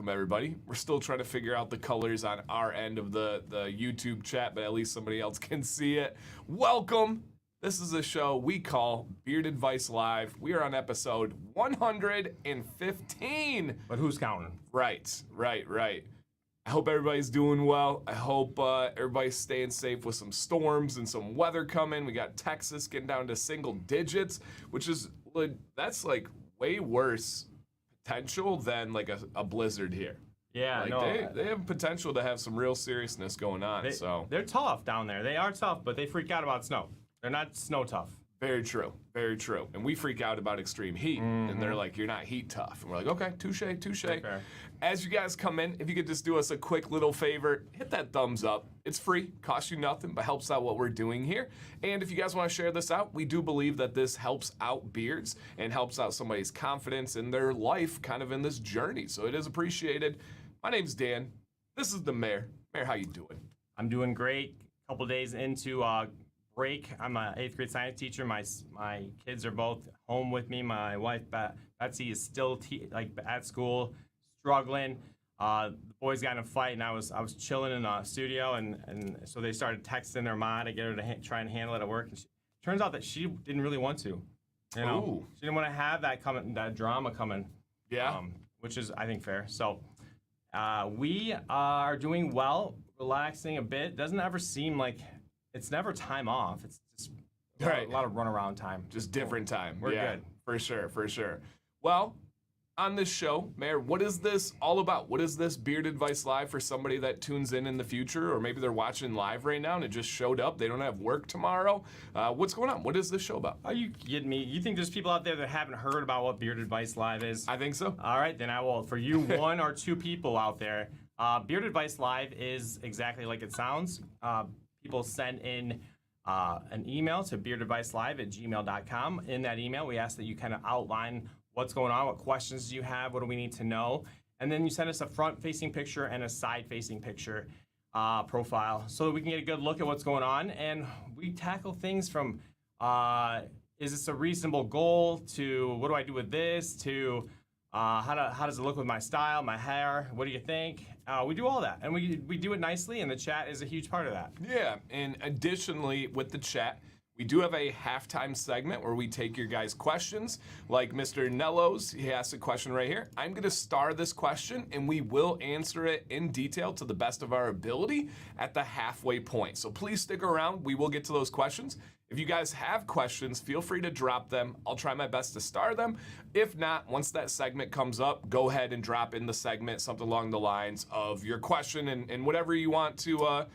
welcome everybody. We're still trying to figure out the colors on our end of the YouTube chat, but at least somebody else can see it. Welcome. This is a show we call Beard Advice Live. We are on episode 115. But who's counting? Right. I hope everybody's doing well. I hope everybody's staying safe with some storms and some weather coming. We got Texas getting down to single digits, which is, that's like way worse potential than like a blizzard here. Yeah, like no. they have potential to have some real seriousness going on. They're tough down there. They are tough, but they freak out about snow. They're not snow tough. Very true. And we freak out about extreme heat, and they're like, you're not heat tough. And we're like, okay, touche. Okay. As you guys come in, if you could just do us a quick little favor, hit that thumbs up. It's free, costs you nothing, but helps out what we're doing here. And if you guys want to share this out, we do believe that this helps out beards and helps out somebody's confidence in their life kind of in this journey. So it is appreciated. My name's Dan. This is the Mayor. Mayor, how you doing? I'm doing great. A couple days into break. I'm an 8th grade science teacher. My kids are both home with me. My wife, Betsy, is still at school, struggling. The boys got in a fight, and I was chilling in the studio, and so they started texting their mom to get her to try and handle it at work. And turns out that she didn't really want to. You know, Ooh. She didn't want to have that drama coming. Yeah. Which is, I think, fair. So we are doing well, relaxing a bit. Doesn't ever seem like it's never time off. It's just a lot of runaround time. Just different time. We're good. For sure. Well, on this show, Mayor, what is this all about? What is this Beard Advice Live for somebody that tunes in the future, or maybe they're watching live right now and it just showed up? They don't have work tomorrow. What's going on? What is this show about? Are you kidding me? You think there's people out there that haven't heard about what Beard Advice Live is? I think so. All right, then I will. For you, one or two people out there, Beard Advice Live is exactly like it sounds. People send in an email to beardadvicelive@gmail.com. In that email, we ask that you kind of outline what's going on, what questions do you have, what do we need to know, and then you send us a front-facing picture and a side-facing picture profile so that we can get a good look at what's going on. And we tackle things from is this a reasonable goal to what do I do with this to how does it look with my style, my hair? What do you think? We do all that, and we do it nicely, and the chat is a huge part of that. Yeah, and additionally with the chat, we do have a halftime segment where we take your guys' questions. Like Mr. Nellos, he asked a question right here. I'm going to star this question, and we will answer it in detail to the best of our ability at the halfway point. So please stick around. We will get to those questions. If you guys have questions, feel free to drop them. I'll try my best to star them. If not, once that segment comes up, go ahead and drop in the segment something along the lines of your question and whatever you want to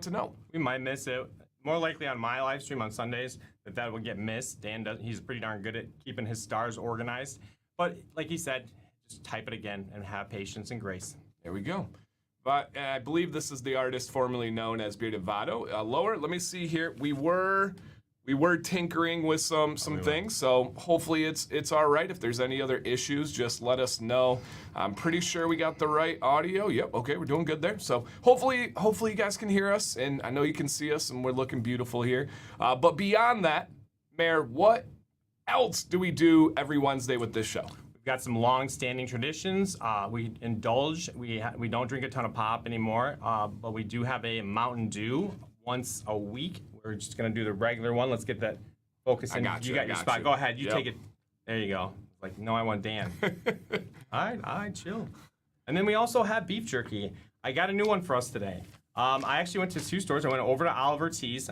know. We might miss it. More likely on my live stream on Sundays that will get missed. Dan he's pretty darn good at keeping his stars organized. But like he said, just type it again and have patience and grace. There we go. But I believe this is the artist formerly known as Bearded Vado. Lower, let me see here. We were tinkering with some things, so hopefully it's all right. If there's any other issues, just let us know. I'm pretty sure we got the right audio. Yep, okay, we're doing good there. So hopefully you guys can hear us, and I know you can see us, and we're looking beautiful here. But beyond that, Mayor, what else do we do every Wednesday with this show? We've got some long-standing traditions. We indulge. We don't drink a ton of pop anymore, but we do have a Mountain Dew once a week. We're just going to do the regular one. Let's get that focus in. You got your spot. Go ahead. You take it. There you go. Like, no, I want Dan. All right, chill. And then we also have beef jerky. I got a new one for us today. I actually went to 2 stores. I went over to Oliver T's.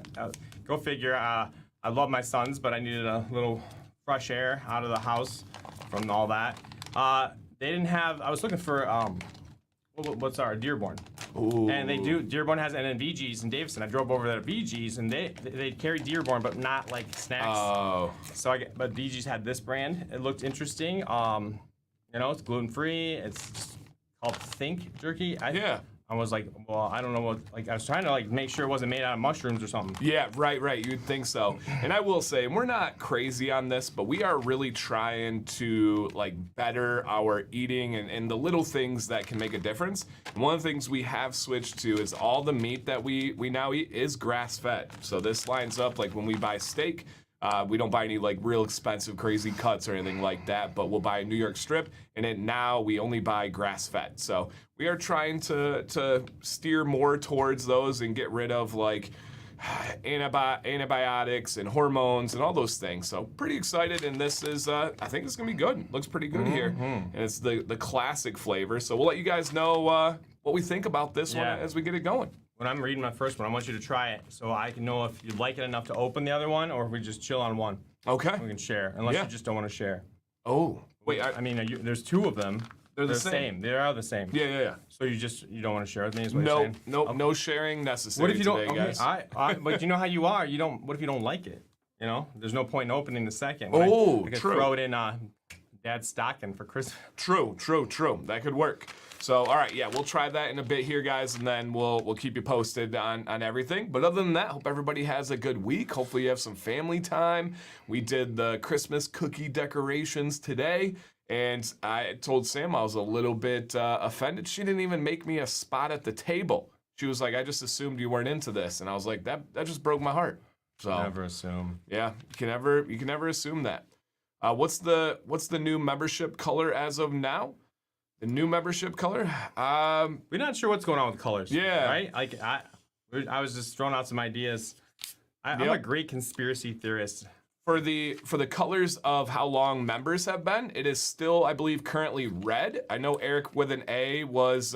Go figure. I love my sons, but I needed a little fresh air out of the house from all that. They didn't have. I was looking for what's our Dearborn. Ooh. And they do. Dearborn has, and then VG's in Davison. I drove over there to VG's, and they carry Dearborn, but not like snacks. Oh. So but VG's had this brand. It looked interesting. It's gluten free. It's called Think Jerky. Yeah. I was like, well, I don't know what. Like, I was trying to make sure it wasn't made out of mushrooms or something. Yeah, right. You'd think so. And I will say, we're not crazy on this, but we are really trying to better our eating and the little things that can make a difference. And one of the things we have switched to is all the meat that we now eat is grass-fed. So this lines up when we buy steak. We don't buy any like real expensive, crazy cuts or anything like that, but we'll buy a New York strip, and then now we only buy grass-fed. So we are trying to steer more towards those and get rid of like antibiotics and hormones and all those things. So pretty excited, and this is I think it's gonna be good. Looks pretty good here, and it's the classic flavor. So we'll let you guys know what we think about this one as we get it going. When I'm reading my first one, I want you to try it so I can know if you like it enough to open the other one or if we just chill on one. Okay. We can share, unless you just don't want to share. Oh, wait. I mean, there's two of them. They're the same. They are the same. Yeah. So you don't want to share with me? Is what you're saying? No sharing necessary. What if you don't? today, guys. But you know how you are. You don't. What if you don't like it? You know, there's no point in opening the second. Oh, I could true. throw it in Dad's stocking for Christmas. True. That could work. So, all right, we'll try that in a bit here, guys, and then we'll keep you posted on everything. But other than that, hope everybody has a good week. Hopefully you have some family time. We did the Christmas cookie decorations today, and I told Sam I was a little bit offended. She didn't even make me a spot at the table. She was like, I just assumed you weren't into this. And I was like, that just broke my heart. So Never assume. Yeah, you can never assume that. What's the new membership color as of now? The new membership color? We're not sure what's going on with colors. Yeah. Right? Like I was just throwing out some ideas. I'm a great conspiracy theorist. For the colors of how long members have been, it is still, I believe, currently red. I know Eric with an A was,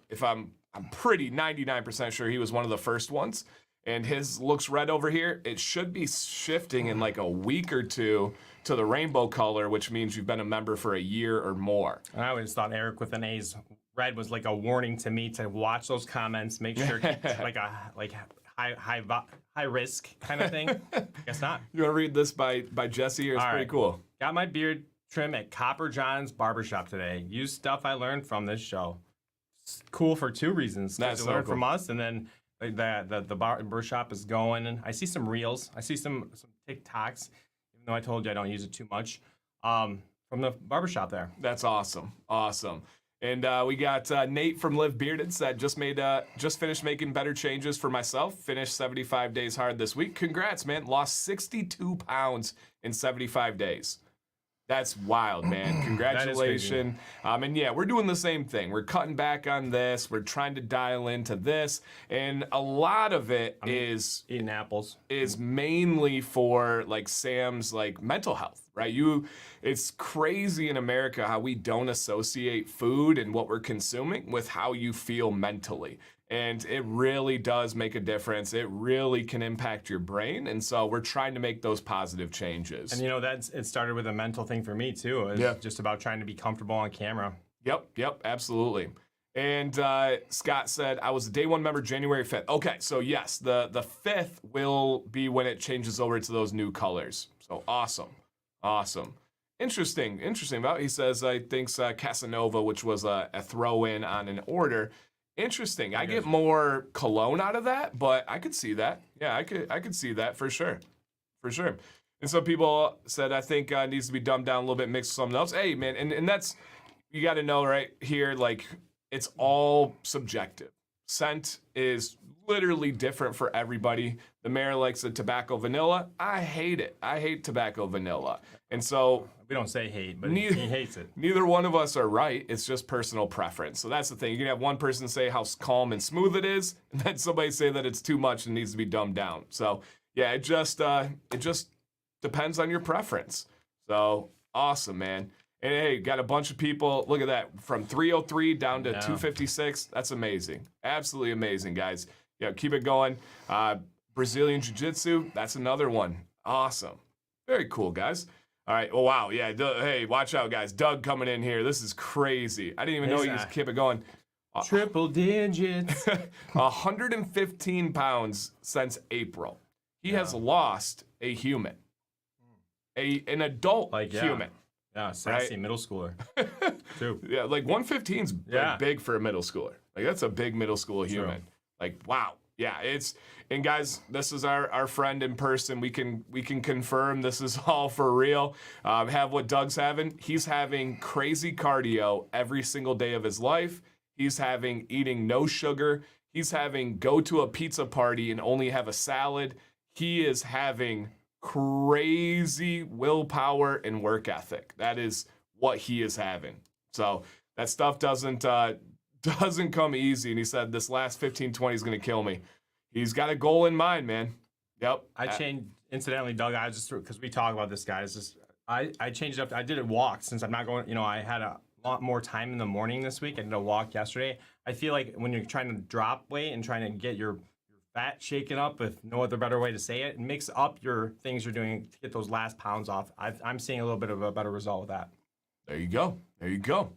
if I'm pretty 99% sure he was one of the first ones, and his looks red over here. It should be shifting in like a week or two to the rainbow color, which means you've been a member for a year or more. I always thought Eric with an A's red was like a warning to me to watch those comments, make sure it's like a high risk kind of thing. Guess not. You want to read this by Jesse? It's pretty cool. Got my beard trim at Copper John's Barbershop today. Used stuff I learned from this show. It's cool for two reasons. That's to so learn cool. from us, and then the barbershop is going. And I see some reels. I see some TikToks. Even though I told you I don't use it too much, from the barbershop there. That's awesome. And we got Nate from Live Bearded said, just finished making better changes for myself. Finished 75 days hard this week. Congrats, man. Lost 62 pounds in 75 days. That's wild, man. Congratulations. And we're doing the same thing. We're cutting back on this. We're trying to dial into this. And a lot of it is eating apples. Is mainly for like Sam's like mental health, right? It's crazy in America how we don't associate food and what we're consuming with how you feel mentally. And it really does make a difference. It really can impact your brain. And so we're trying to make those positive changes. And it started with a mental thing for me too. It's just about trying to be comfortable on camera. Yep, absolutely. And Scott said, I was a day one member January 5th. Okay, so yes, the 5th will be when it changes over to those new colors. So awesome. Interesting about it. He says, I think Casanova, which was a throw-in on an order. Interesting. I get more cologne out of that, but I could see that. Yeah, I could see that for sure. And some people said, I think needs to be dumbed down a little bit, mixed with something else. Hey, man, and that's, you got to know right here, like, it's all subjective. Scent is literally different for everybody. The mayor likes the tobacco vanilla. I hate it. I hate tobacco vanilla. And so we don't say hate, but he hates it. Neither one of us are right. It's just personal preference. So that's the thing. You can have one person say how calm and smooth it is, and then somebody say that it's too much and needs to be dumbed down. So yeah, it just depends on your preference. So awesome, man. And hey, got a bunch of people. Look at that, from 303 down to 256. That's amazing. Absolutely amazing, guys. Yeah, keep it going. Brazilian Jiu-Jitsu, that's another one. Awesome. Very cool, guys. All right. Oh, wow. Yeah. Hey, watch out, guys. Doug coming in here. This is crazy. I didn't even know he was keep it going. Triple digits. 115 pounds since April. He has lost a human. An adult human. Yeah, sassy middle schooler, too. Yeah, like 115's big for a middle schooler. Like, that's a big middle school human. Like, wow. Yeah, and guys, this is our friend in person. We can confirm this is all for real. Have what Doug's having. He's having crazy cardio every single day of his life. He's eating no sugar. He's having go to a pizza party and only have a salad. He is having crazy willpower and work ethic. That is what he is having. So that stuff doesn't come easy. And he said this last 15-20 is going to kill me. He's got a goal in mind, man. Yep. I changed, incidentally, Doug, I was just, because we talk about this, guys, just, I changed it up. I did a walk since I'm not going, I had a lot more time in the morning this week. I did a walk yesterday. I feel like when you're trying to drop weight and trying to get your fat shaken up, with no other better way to say it, mix up your things you're doing to get those last pounds off. I'm seeing a little bit of a better result with that. There you go. There you go.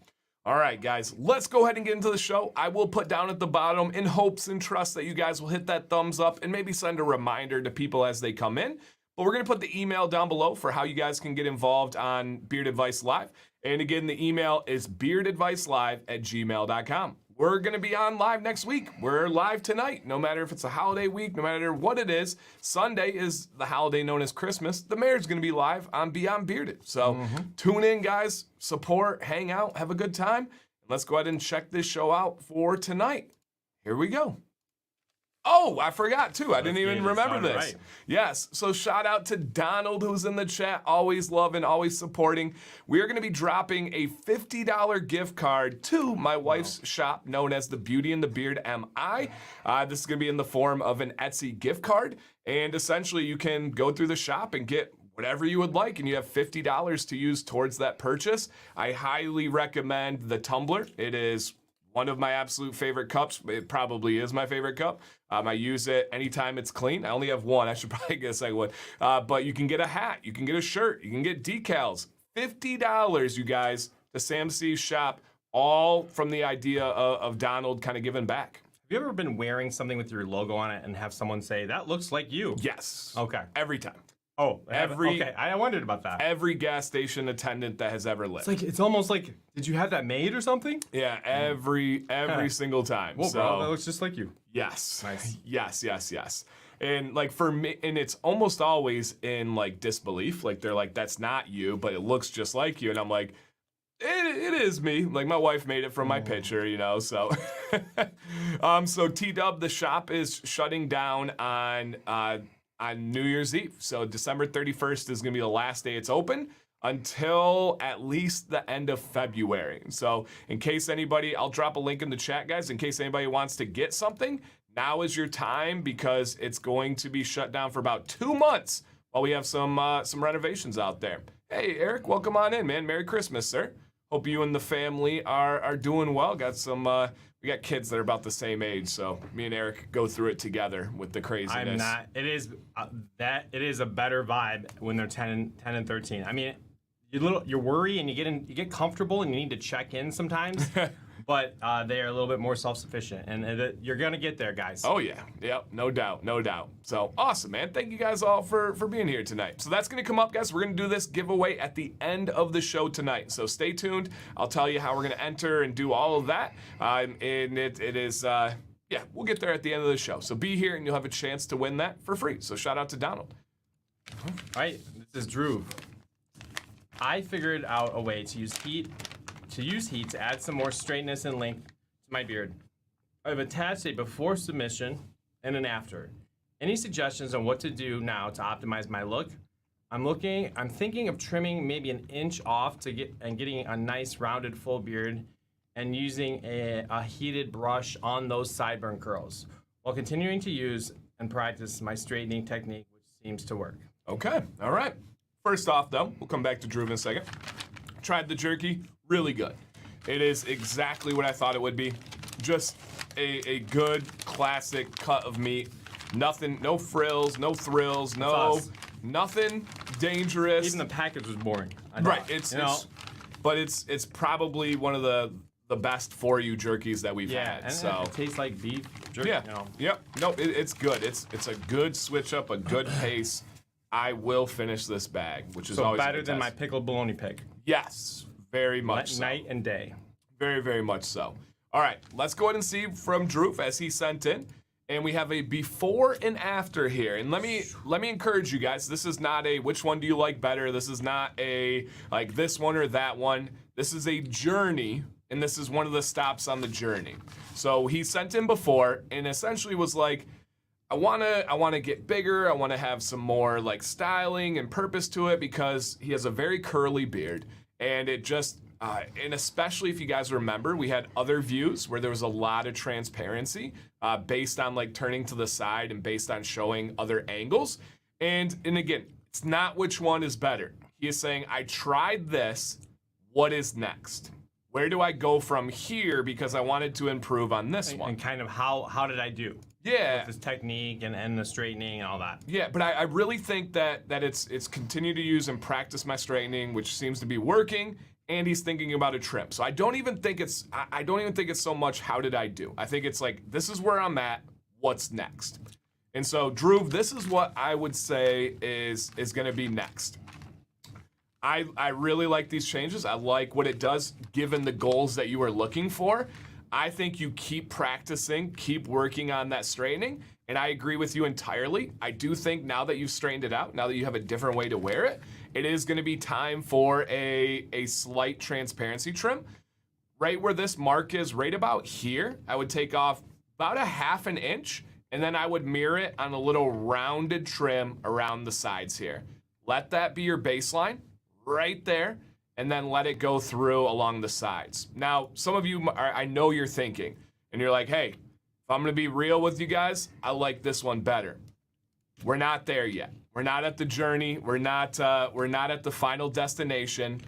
All right, guys, let's go ahead and get into the show. I will put down at the bottom in hopes and trust that you guys will hit that thumbs up and maybe send a reminder to people as they come in. But we're going to put the email down below for how you guys can get involved on Beard Advice Live. And again, the email is beardadvicelive@gmail.com. We're going to be on live next week. We're live tonight, no matter if it's a holiday week, no matter what it is. Sunday is the holiday known as Christmas. The mayor's going to be live on Beyond Bearded. So tune in, guys, support, hang out, have a good time. And let's go ahead and check this show out for tonight. Here we go. Oh, I forgot too. I didn't even remember this. Right. Yes. So shout out to Donald, who's in the chat, always loving, always supporting. We are going to be dropping a $50 gift card to my wife's shop known as the Beauty and the Beard MI. This is going to be in the form of an Etsy gift card. And essentially you can go through the shop and get whatever you would like, and you have $50 to use towards that purchase. I highly recommend the tumbler. It is one of my absolute favorite cups. It probably is my favorite cup. I use it anytime it's clean. I only have one. I should probably get a second one. But you can get a hat. You can get a shirt. You can get decals. $50, you guys, to Sam C's shop, all from the idea of Donald kind of giving back. Have you ever been wearing something with your logo on it and have someone say, that looks like you? Yes. Okay. Every time. Oh, okay. I wondered about that. Every gas station attendant that has ever lived. It's almost like, did you have that made or something? Yeah, every single time. Well, so, bro, that looks just like you. Yes. Nice. Yes. And like for me, and it's almost always in like disbelief. Like they're like, that's not you, but it looks just like you. And I'm like, it is me. Like my wife made it from my picture, so. So T-Dub, the shop is shutting down on New Year's Eve. So December 31st is going to be the last day it's open until at least the end of February. So in case anybody, I'll drop a link in the chat, guys, in case anybody wants to get something, now is your time because it's going to be shut down for about 2 months while we have some renovations out there. Hey, Eric, welcome on in, man. Merry Christmas, sir. Hope you and the family are doing well. Got some, we got kids that are about the same age, so me and Eric go through it together with the craziness. I'm not. It is it is a better vibe when they're 10 and 13. I mean, you worry and you get comfortable and you need to check in sometimes, but they are a little bit more self-sufficient, and you're gonna get there, guys. Oh yeah, yep, no doubt. So awesome, man. Thank you guys all for being here tonight. So that's gonna come up, guys. We're gonna do this giveaway at the end of the show tonight. So stay tuned. I'll tell you how we're gonna enter and do all of that. And it is we'll get there at the end of the show. So be here and you'll have a chance to win that for free. So shout out to Donald. All right, this is Drew. I figured out a way to use heat to add some more straightness and length to my beard. I've attached a before submission and an after. Any suggestions on what to do now to optimize my look? I'm thinking of trimming maybe an inch off getting a nice rounded full beard and using a heated brush on those sideburn curls while continuing to use and practice my straightening technique, which seems to work. Okay, all right. First off, though, we'll come back to Drew in a second. Tried the jerky, really good. It is exactly what I thought it would be. Just a good, classic cut of meat. Nothing, no frills, no thrills, nothing dangerous. Even the package was boring. Right, but it's probably one of the best for you jerkies that we've had. And so it tastes like beef jerky. Yeah, yep. No, it's good. It's a good switch up, a good pace. I will finish this bag, which is always better than my pickled bologna pick. Yes, very much so. Night and day. Very, very much so. All right, let's go ahead and see from Drew as he sent in. And we have a before and after here. And let me encourage you guys, this is not a which one do you like better. This is not a like this one or that one. This is a journey, and this is one of the stops on the journey. So he sent in before and essentially was like, I wanna get bigger. I wanna have some more like styling and purpose to it because he has a very curly beard, and it just and especially if you guys remember, we had other views where there was a lot of transparency based on like turning to the side and based on showing other angles. And again, it's not which one is better. He is saying, I tried this. What is next? Where do I go from here? Because I wanted to improve on this one. And kind of how did I do? Yeah. With this technique and the straightening and all that. Yeah, but I really think that it's continue to use and practice my straightening, which seems to be working, and he's thinking about a trim. So I don't even think it's so much how did I do. I think it's like this is where I'm at, what's next? And so Drew, this is what I would say is gonna be next. I really like these changes. I like what it does given the goals that you are looking for. I think you keep practicing, keep working on that straightening, and I agree with you entirely. I do think now that you've straightened it out, now that you have a different way to wear it, it is going to be time for a slight transparency trim. Right where this mark is, right about here, I would take off about a half an inch, and then I would mirror it on a little rounded trim around the sides here. Let that be your baseline right there, and then let it go through along the sides. Now, some of you, I know you're thinking, and you're like, hey, if I'm gonna be real with you guys, I like this one better. We're not there yet. We're not at the journey. We're not at the final destination.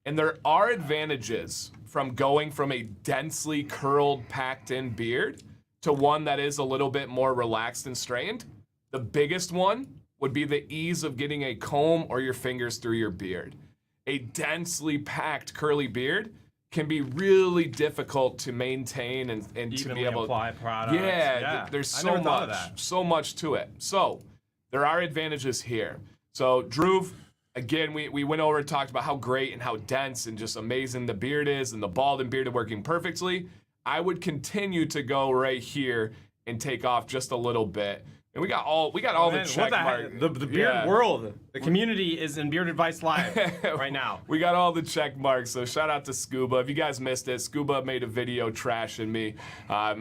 And there are advantages from going from a densely curled, packed-in beard to one that is a little bit more relaxed and straightened. The biggest one would be the ease of getting a comb or your fingers through your beard. A densely packed curly beard can be really difficult to maintain and to be able to apply products. Yeah, there's so much to it. So there are advantages here. So Drew, again, we went over and talked about how great and how dense and just amazing the beard is, and the bald and bearded working perfectly. I would continue to go right here and take off just a little bit. And we got all the check marks. The beard world, the community is in Beard Advice Live right now. We got all the check marks, so shout out to Scuba. If you guys missed it, Scuba made a video trashing me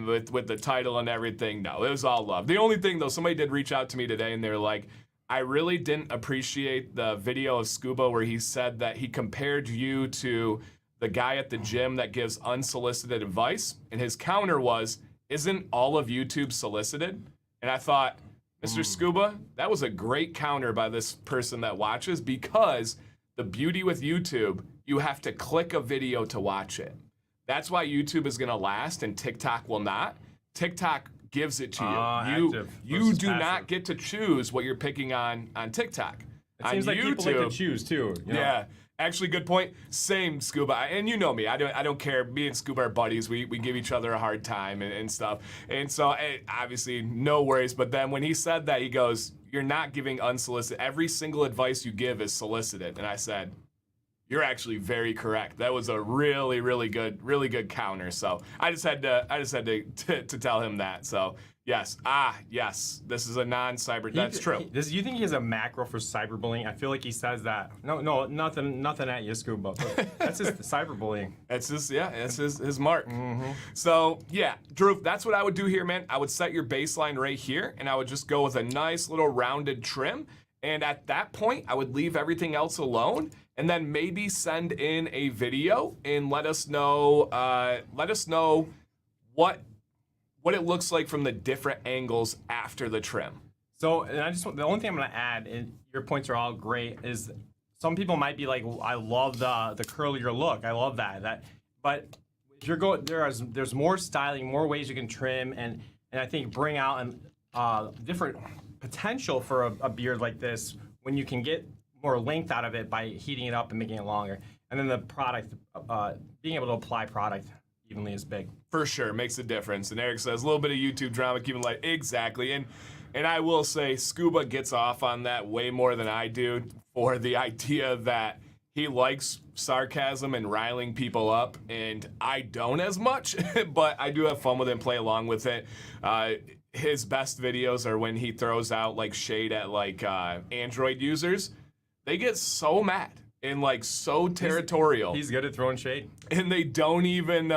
with the title and everything. No, it was all love. The only thing, though, somebody did reach out to me today, and they're like, I really didn't appreciate the video of Scuba where he said that he compared you to the guy at the gym that gives unsolicited advice, and his counter was, isn't all of YouTube solicited? And I thought, Mr. Scuba, that was a great counter by this person that watches, because the beauty with YouTube, you have to click a video to watch it. That's why YouTube is gonna last and TikTok will not. TikTok gives it to you. You do not get to choose what you're picking on TikTok. It seems like YouTube, people like to choose too. You know? Yeah. Actually, good point. Same, Scuba, and you know me. I don't care. Me and Scuba are buddies. We give each other a hard time and stuff. And so, obviously, no worries. But then when he said that, he goes, "You're not giving unsolicited. Every single advice you give is solicited." And I said, "You're actually very correct. That was a really, really good counter." So I just had to tell him that. So. Yes. Yes. This is a non-cyber. That's true. You think he has a macro for cyberbullying? I feel like he says that. No, nothing at you, Scuba. That's just cyberbullying. That's his mark. Mm-hmm. So yeah, Drew, that's what I would do here, man. I would set your baseline right here, and I would just go with a nice little rounded trim. And at that point, I would leave everything else alone, and then maybe send in a video and let us know what it looks like from the different angles after the trim. So, and the only thing I'm going to add, and your points are all great, is some people might be like, I love the curlier look. I love that. But if you're there's more styling, more ways you can trim, and I think bring out different potential for a beard like this when you can get more length out of it by heating it up and making it longer. And then the product, being able to apply product evenly is big. For sure, makes a difference. And Eric says, a little bit of YouTube drama, keeping light. Exactly. And I will say, Scuba gets off on that way more than I do for the idea that he likes sarcasm and riling people up, and I don't as much, but I do have fun with it and play along with it. His best videos are when he throws out like shade at like Android users. They get so mad. and like so territorial. He's good at throwing shade. And they don't even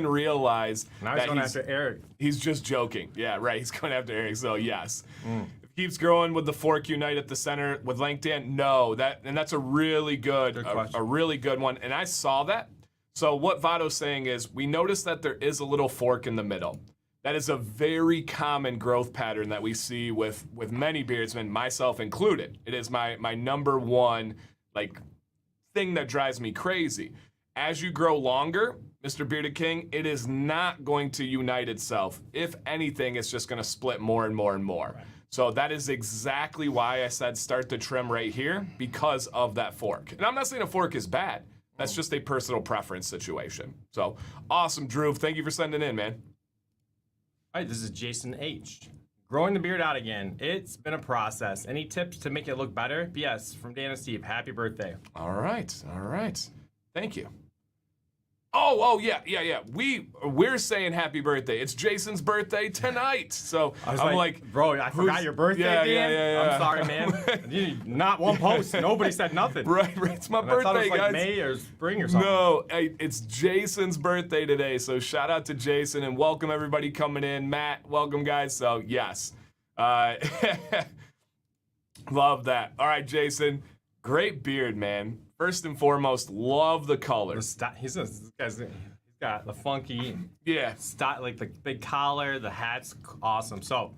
realize Now he's that going after Eric. he's just joking. Yeah, right. He's going after Eric. So yes. If he keeps growing with the fork unite at the center with Langtan. No, that's a really good a really good one. And I saw that. So what Vado's saying is we noticed that there is a little fork in the middle. That is a very common growth pattern that we see with many beardsmen, myself included. It is my number one like thing that drives me crazy. As you grow longer, Mr. Bearded King, it is not going to unite itself. If anything, it's just going to split more and more and more. Right. So that is exactly why I said start the trim right here, because of that fork. And I'm not saying a fork is bad. That's just a personal preference situation. So awesome, Drew. Thank you for sending in, man. All right, this is Jason H. Growing the beard out again. It's been a process. Any tips to make it look better? Yes, from Dan and Steve. Happy birthday. All right. Thank you. Oh, yeah. We're saying happy birthday. It's Jason's birthday tonight. So I'm like, bro, I forgot your birthday, Dan. Yeah. I'm sorry, man. Not one post. Nobody said nothing. Right. It's my birthday, I thought it was guys. Like May or spring or something. No, it's Jason's birthday today. So shout out to Jason and welcome everybody coming in. Matt, welcome, guys. So yes, love that. All right, Jason, great beard, man. First and foremost, love the color. He's got the funky style, like the big collar, the hat's awesome. So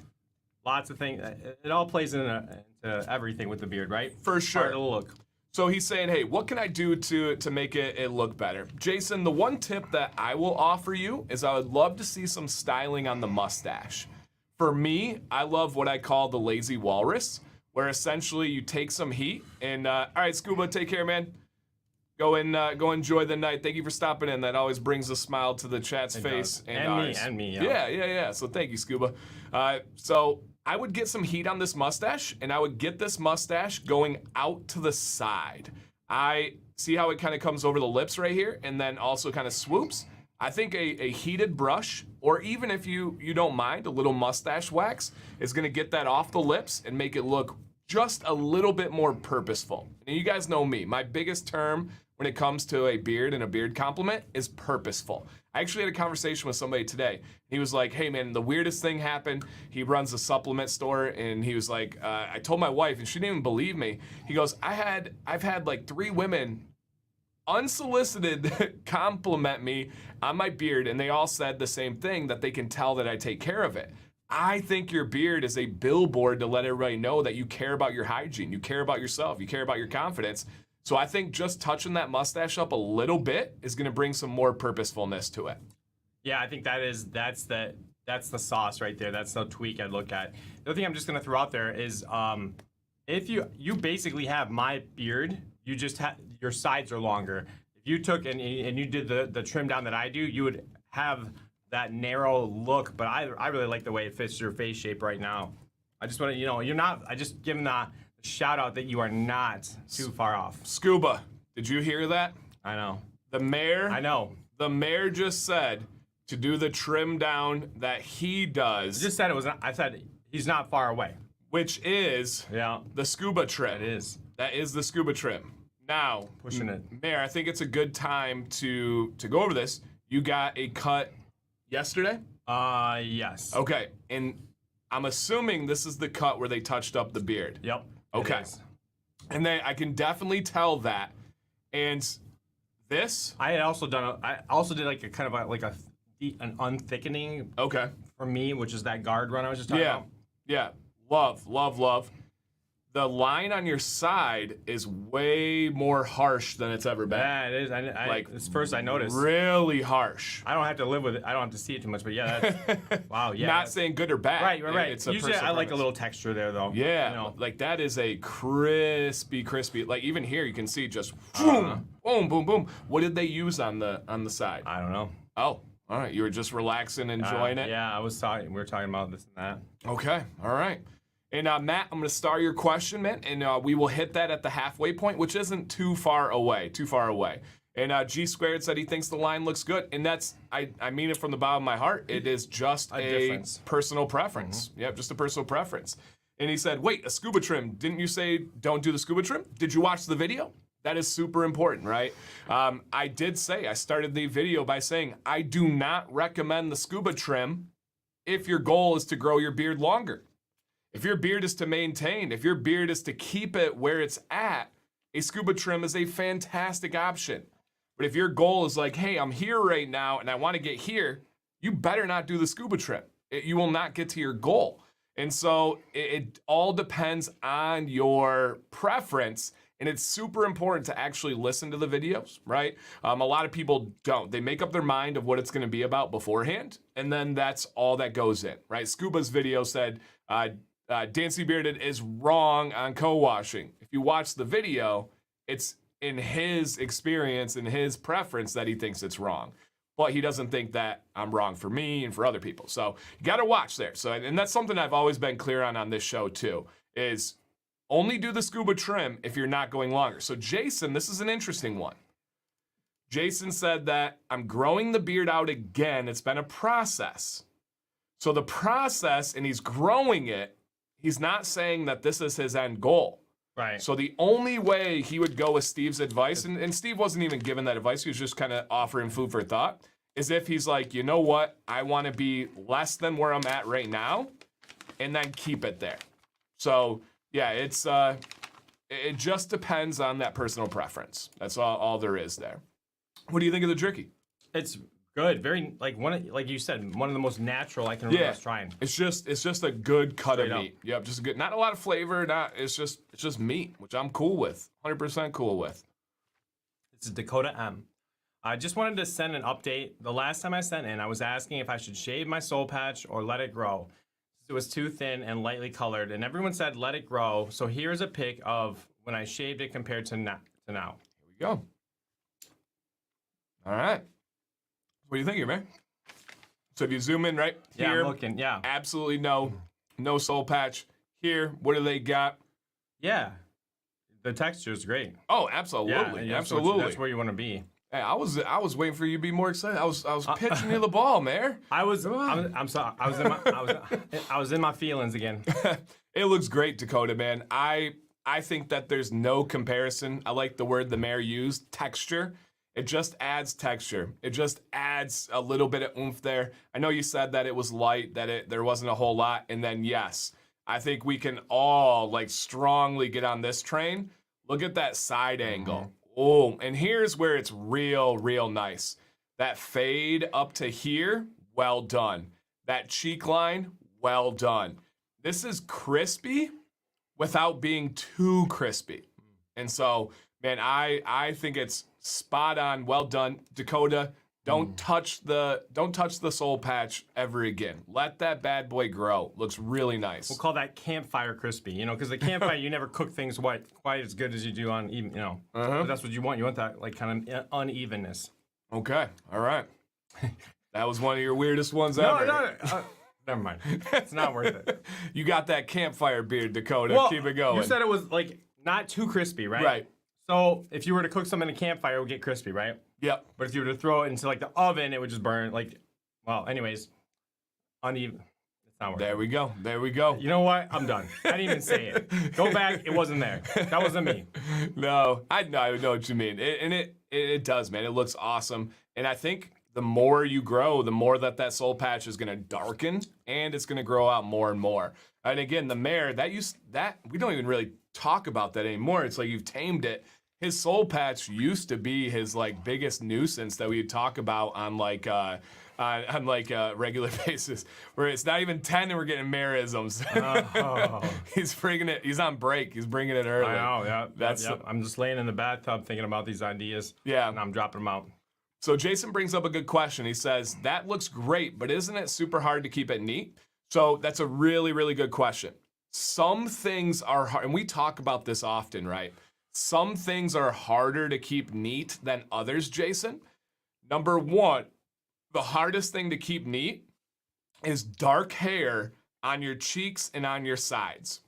lots of things. It all plays into everything with the beard, right? For sure. Part of the look. So he's saying, hey, what can I do to make it look better? Jason, the one tip that I will offer you is I would love to see some styling on the mustache. For me, I love what I call the lazy walrus, where essentially you take some heat and, all right, Scuba, take care, man. Go enjoy the night. Thank you for stopping in. That always brings a smile to the chat's face. And me. Yeah. So thank you, Scuba. So I would get some heat on this mustache, and I would get this mustache going out to the side. I see how it kind of comes over the lips right here, and then also kind of swoops. I think a heated brush, or even if you don't mind, a little mustache wax, is gonna get that off the lips and make it look just a little bit more purposeful. And you guys know me, my biggest term when it comes to a beard and a beard compliment is purposeful. I actually had a conversation with somebody today. He was like, hey man, the weirdest thing happened. He runs a supplement store, and he was like, I told my wife, and she didn't even believe me. He goes, I've had like 3 women unsolicited compliment me on my beard, and they all said the same thing, that they can tell that I take care of it. I think your beard is a billboard to let everybody know that you care about your hygiene, you care about yourself, you care about your confidence. So I think just touching that mustache up a little bit is going to bring some more purposefulness to it. Yeah, I think that's the sauce right there. That's the tweak I'd look at. The other thing I'm just going to throw out there is if you basically have my beard, you just have your sides are longer. If you took and you did the trim down that I do, you would have that narrow look, but I really like the way it fits your face shape right now. I just want to, you're not, I just give them the shout out that you are not too far off. Scuba, did you hear that? I know. The mayor? I know. The mayor just said to do the trim down that he does. I just said it was, I said he's not far away. Which is the scuba trim. It is. That is the scuba trim. Now, pushing it. Mayor, I think it's a good time to go over this. You got a cut yesterday? Yes. Okay, and I'm assuming this is the cut where they touched up the beard. Yep. Okay. And then I can definitely tell that. And this? I also did like a kind of an unthickening. Okay. For me, which is that guard run I was just talking about. Yeah. Love. The line on your side is way more harsh than it's ever been. Yeah, it is. It's first I noticed. Really harsh. I don't have to live with it. I don't have to see it too much, but yeah, that's, wow, yeah. Not saying good or bad. Right. It's a usually I like a little texture there, though. Yeah, like that is a crispy. Like even here, you can see just boom. What did they use on the side? I don't know. Oh, all right. You were just relaxing, enjoying it. Yeah, we were talking about this and that. Okay, all right. And Matt, I'm going to star your question, man, and we will hit that at the halfway point, which isn't too far away. And G Squared said he thinks the line looks good, and that's, I mean it from the bottom of my heart. It is just a personal preference. Mm-hmm. Yep, just a personal preference. And he said, wait, a scuba trim. Didn't you say don't do the scuba trim? Did you watch the video? That is super important, right? I did say, I started the video by saying, I do not recommend the scuba trim if your goal is to grow your beard longer. If your beard is to maintain, if your beard is to keep it where it's at, a scuba trim is a fantastic option. But if your goal is like, hey, I'm here right now and I want to get here, you better not do the scuba trim. You will not get to your goal. And so it all depends on your preference. And it's super important to actually listen to the videos, right? A lot of people don't. They make up their mind of what it's going to be about beforehand, and then that's all that goes in, right? Scuba's video said, Dancy Bearded is wrong on co-washing. If you watch the video, it's in his experience and his preference that he thinks it's wrong. But he doesn't think that I'm wrong for me and for other people. So you got to watch there. So, and that's something I've always been clear on this show too, is only do the scuba trim if you're not going longer. So Jason, this is an interesting one. Jason said that I'm growing the beard out again. It's been a process. So the process, and he's growing it, he's not saying that this is his end goal. Right. So the only way he would go with Steve's advice, and Steve wasn't even given that advice, he was just kind of offering food for thought, is if he's like, you know what, I want to be less than where I'm at right now, and then keep it there. So yeah, it just depends on that personal preference. That's all there is there. What do you think of the jerky? It's good. Very like you said, one of the most natural I can remember us trying. It's just a good cut Straight of up. meat. Yep, just a good. Not a lot of flavor. It's just meat, which I'm cool with. 100% cool with. This is Dakota M. I just wanted to send an update. The last time I sent in, I was asking if I should shave my soul patch or let it grow. It was too thin and lightly colored, and everyone said let it grow. So here's a pic of when I shaved it compared to now. Here we go. All right. What do you think here, man? So if you zoom in right Yeah, here, I'm looking. Yeah. absolutely no soul patch. Here, what do they got? Yeah. The texture is great. Oh, absolutely, Yeah, absolutely. That's where you want to be. Hey, I was waiting for you to be more excited. I was pitching you the ball, man. I'm sorry. I was in my feelings again. It looks great, Dakota, man. I think that there's no comparison. I like the word the mayor used, texture. It just adds texture. It just adds a little bit of oomph there. I know you said that it was light, that there wasn't a whole lot, and then yes, I think we can all strongly get on this train. Look at that side angle. Oh, and here's where it's real nice. That fade up to here, well done. That cheek line, well done. This is crispy without being too crispy. And so, man, I think it's spot on, well done. Dakota, don't touch the soul patch ever again. Let that bad boy grow. Looks really nice. We'll call that campfire crispy, because the campfire, you never cook things quite as good as you do on even, But that's what you want. You want that kind of unevenness. Okay, all right. That was one of your weirdest ones ever. No, never mind. It's not worth it. You got that campfire beard, Dakota. Well, keep it going. You said it was not too crispy, right? Right. So if you were to cook something in a campfire, it would get crispy, right? Yep. But if you were to throw it into the oven, it would just burn. Anyways, uneven. It's not worth it. There we go. You know what? I'm done. I didn't even say it. Go back. It wasn't there. That wasn't me. No, I know what you mean. It does, man. It looks awesome. And I think the more you grow, the more that soul patch is going to darken, and it's going to grow out more and more. And again, the mare, that we don't even really talk about that anymore. It's like you've tamed it. His soul patch used to be his biggest nuisance that we would talk about on a regular basis, where it's not even 10 and we're getting mareisms. He's bringing it. He's on break. He's bringing it early. I know. Yeah. I'm just laying in the bathtub thinking about these ideas. Yeah. And I'm dropping them out. So Jason brings up a good question. He says, that looks great, but isn't it super hard to keep it neat? So that's a really, really good question. Some things are hard, and we talk about this often, right? Some things are harder to keep neat than others, Jason. Number one, the hardest thing to keep neat is dark hair on your cheeks and on your sides.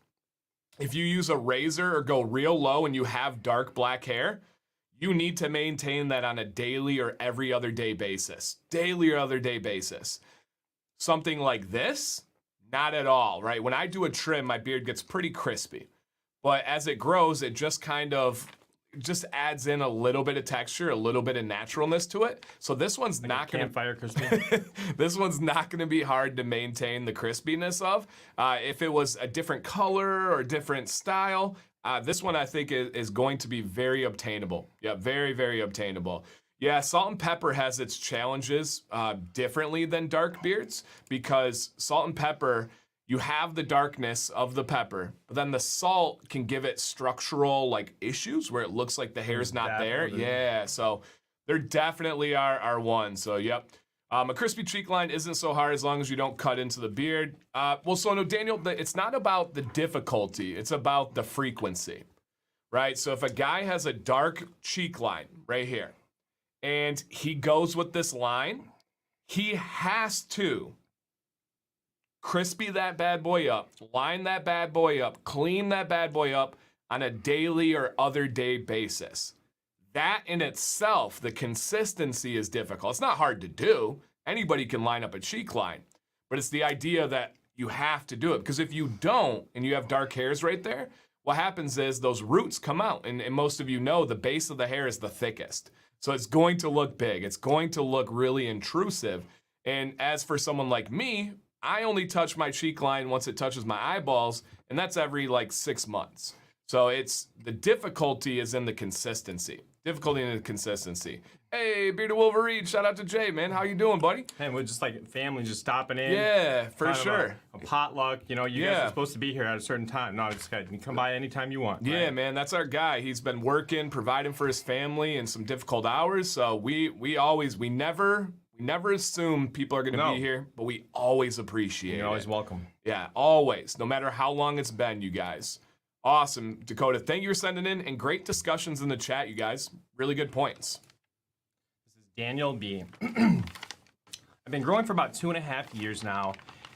If you use a razor or go real low and you have dark black hair, you need to maintain that on a daily or every other day basis. Something like this, Not at all, right? When I do a trim, my beard gets pretty crispy. But as it grows, it just kind of just adds in a little bit of texture, a little bit of naturalness to it. So this one's not going to Campfire crispy. this one's not going to be hard to maintain the crispiness of. If it was a different color or different style, this one I think is going to be very obtainable. Yeah, very, very obtainable. Yeah, salt and pepper has its challenges differently than dark beards because salt and pepper, you have the darkness of the pepper, but then the salt can give it structural like issues where it looks like the hair's not there. Yeah, so there definitely are one. So yep. A crispy cheek line isn't so hard as long as you don't cut into the beard. Well, so no, Daniel, it's not about the difficulty. It's about the frequency, right? So if a guy has a dark cheek line right here and he goes with this line, he has to crispy that bad boy up, line that bad boy up, clean that bad boy up on a daily or other day basis. That in itself, the consistency is difficult. It's not hard to do. Anybody can line up a cheek line, but it's the idea that you have to do it because if you don't and you have dark hairs right there, what happens is those roots come out and most of you know the base of the hair is the thickest. So it's going to look big. It's going to look really intrusive. And as for someone like me, I only touch my cheek line once it touches my eyeballs, and that's every like 6 months. So it's the difficulty is in the consistency. Difficulty in the consistency. Hey, Bearded Wolverine, shout out to Jay, man. How you doing, buddy? And we're just like family just stopping in. Yeah, for Kind of sure. A potluck. You know, you guys are supposed to be here at a certain time. No, just you can come by anytime you want. Yeah, right? man, that's our guy. He's been working, providing for his family in some difficult hours. So we never assume people are going to be here, but we always appreciate You're always it. welcome. Yeah, always. No matter how long it's been, you guys. Awesome, Dakota. Thank you for sending in and great discussions in the chat, you guys. Really good points. This is Daniel B. I've been growing for about 2.5 years now,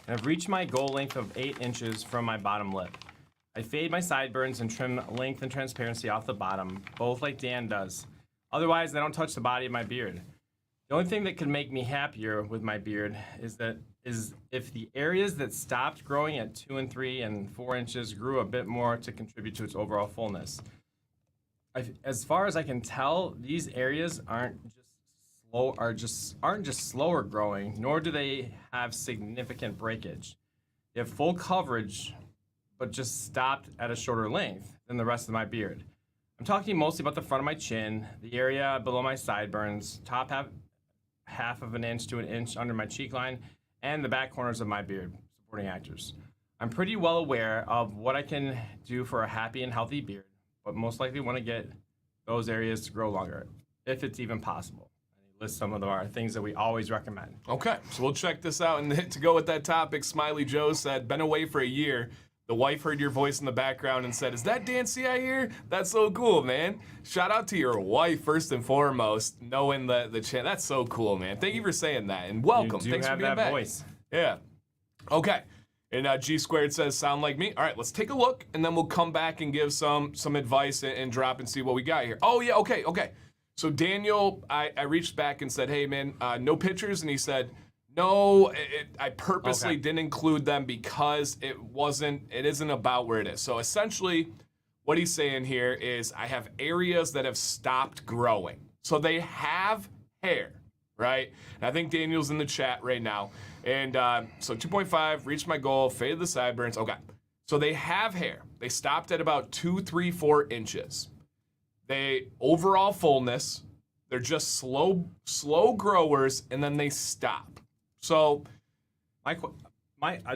and I've reached my goal length of 8 inches from my bottom lip. I fade my sideburns and trim length and transparency off the bottom, both like Dan does. Otherwise, I don't touch the body of my beard. The only thing that could make me happier with my beard is if the areas that stopped growing at 2 and 3 and 4 inches grew a bit more to contribute to its overall fullness. As far as I can tell, these areas aren't just slower growing, nor do they have significant breakage. They have full coverage, but just stopped at a shorter length than the rest of my beard. I'm talking mostly about the front of my chin, the area below my sideburns, top half of an inch to an inch under my cheek line, and the back corners of my beard, supporting actors. I'm pretty well aware of what I can do for a happy and healthy beard, but most likely want to get those areas to grow longer, if it's even possible. And he lists some of our things that we always recommend. Okay, so we'll check this out. And to go with that topic, Smiley Joe said, been away for a year. The wife heard your voice in the background and said, is that Dan C I hear? That's so cool, man. Shout out to your wife, first and foremost, knowing the channel. That's so cool, man. Thank you for saying that, and welcome. You do Thanks have for being that back. voice. Yeah. Okay. And G Squared says, sound like me. All right, let's take a look, and then we'll come back and give some advice and drop and see what we got here. Oh, yeah, okay. So Daniel, I reached back and said, hey, man, no pictures, and he said, no, I purposely didn't include them because it isn't about where it is. So essentially, what he's saying here is I have areas that have stopped growing. So they have hair, right? And I think Daniel's in the chat right now. And so 2.5, reached my goal, faded the sideburns. Okay, so they have hair. They stopped at about 2, 3, 4 inches. They overall fullness, they're just slow growers, and then they stop. So,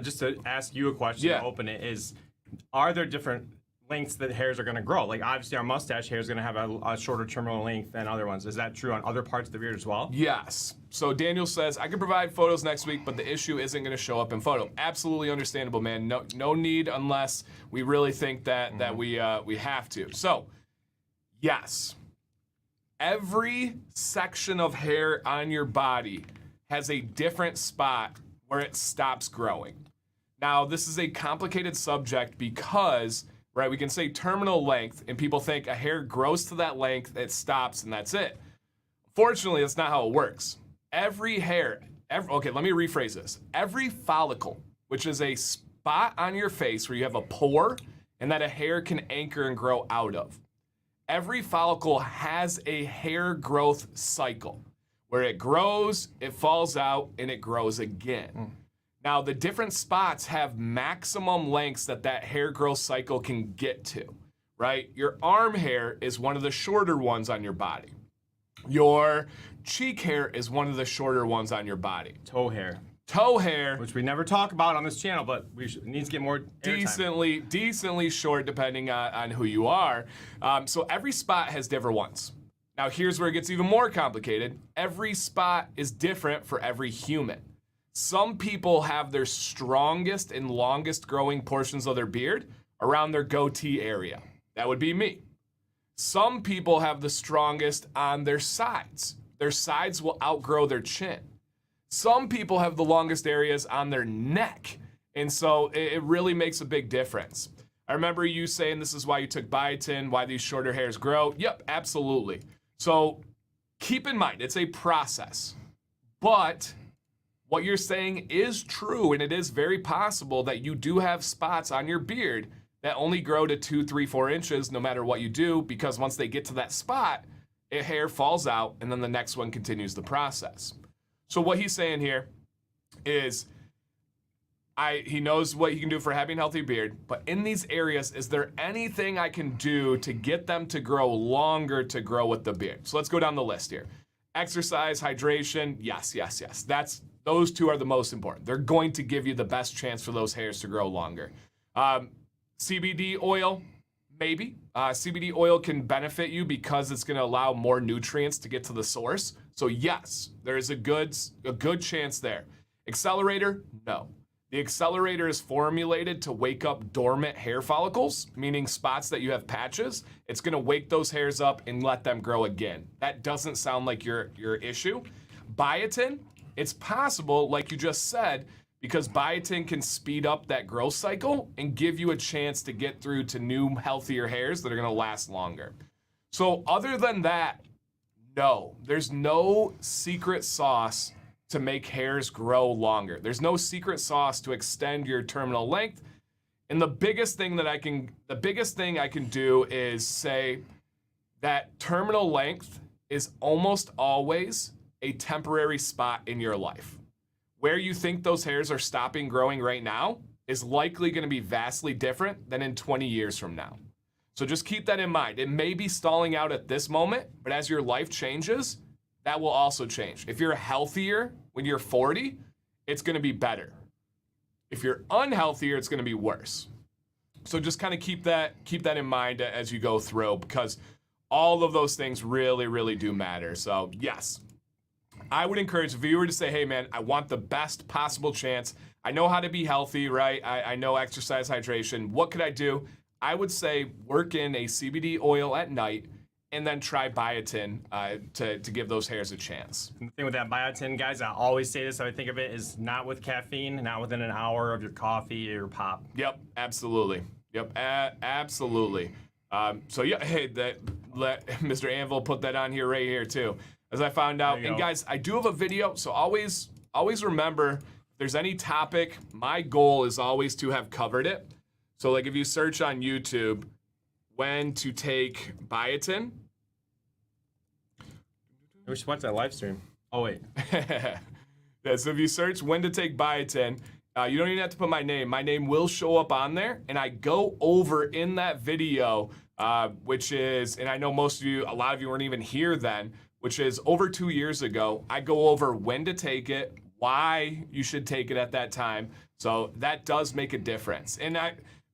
just to ask you a question to open it is, are there different lengths that hairs are going to grow? Like obviously our mustache hair is going to have a shorter terminal length than other ones. Is that true on other parts of the beard as well? Yes. So Daniel says, I can provide photos next week, but the issue isn't going to show up in photo. Absolutely understandable, man. No need unless we really think that we have to. So, yes. Every section of hair on your body has a different spot where it stops growing. Now, this is a complicated subject because, right, we can say terminal length, and people think a hair grows to that length, it stops, and that's it. Fortunately, that's not how it works. Every hair, okay, let me rephrase this. Every follicle which is a spot on your face where you have a pore and that a hair can anchor and grow out of. Every follicle has a hair growth cycle where it grows, it falls out, and it grows again. Now, the different spots have maximum lengths that hair growth cycle can get to, right? Your arm hair is one of the shorter ones on your body. Your cheek hair is one of the shorter ones on your body. Toe hair. Toe hair, Which we never talk about on this channel, but needs to get more airtime. decently short depending on who you are. So every spot has different ones. Now here's where it gets even more complicated. Every spot is different for every human. Some people have their strongest and longest growing portions of their beard around their goatee area. That would be me. Some people have the strongest on their sides. Their sides will outgrow their chin. Some people have the longest areas on their neck. And so it really makes a big difference. I remember you saying this is why you took biotin, why these shorter hairs grow. Yep, absolutely. So keep in mind, it's a process. But what you're saying is true, and it is very possible that you do have spots on your beard that only grow to 2, 3, 4 inches no matter what you do, because once they get to that spot, hair falls out, and then the next one continues the process. So what he's saying here is he knows what he can do for having a healthy beard, but in these areas, is there anything I can do to get them to grow longer to grow with the beard? So let's go down the list here. Exercise, hydration, yes. Those two are the most important. They're going to give you the best chance for those hairs to grow longer. CBD oil, maybe. CBD oil can benefit you because it's going to allow more nutrients to get to the source. So yes, there is a good chance there. Accelerator, no. The accelerator is formulated to wake up dormant hair follicles, meaning spots that you have patches. It's going to wake those hairs up and let them grow again. That doesn't sound like your issue. Biotin, it's possible, like you just said, because biotin can speed up that growth cycle and give you a chance to get through to new, healthier hairs that are going to last longer. So other than that, no, there's no secret sauce to make hairs grow longer. There's no secret sauce to extend your terminal length. And the biggest thing I can do is say that terminal length is almost always a temporary spot in your life. Where you think those hairs are stopping growing right now is likely going to be vastly different than in 20 years from now. So just keep that in mind. It may be stalling out at this moment, but as your life changes, that will also change. If you're healthier when you're 40, it's going to be better. If you're unhealthier, it's going to be worse. So just kind of keep that in mind as you go through, because all of those things really, really do matter. So yes, I would encourage a viewer to say, hey man, I want the best possible chance. I know how to be healthy, right? I know exercise, hydration. What could I do? I would say work in a CBD oil at night and then try biotin to give those hairs a chance. And the thing with that biotin, guys, I always say this, how I think of it, is not with caffeine, not within an hour of your coffee or your pop. Yep, absolutely. Yep, absolutely. So yeah, hey, let Mr. Anvil put that on here right here too. As I found out, and guys, I do have a video, so always remember, if there's any topic, my goal is always to have covered it. So like if you search on YouTube, when to take biotin. We should watch that live stream. Oh wait. Yeah, so if you search when to take biotin, you don't even have to put my name. My name will show up on there, and I go over in that video, which is, and I know a lot of you weren't even here then, which is over 2 years ago. I go over when to take it, why you should take it at that time. So that does make a difference. And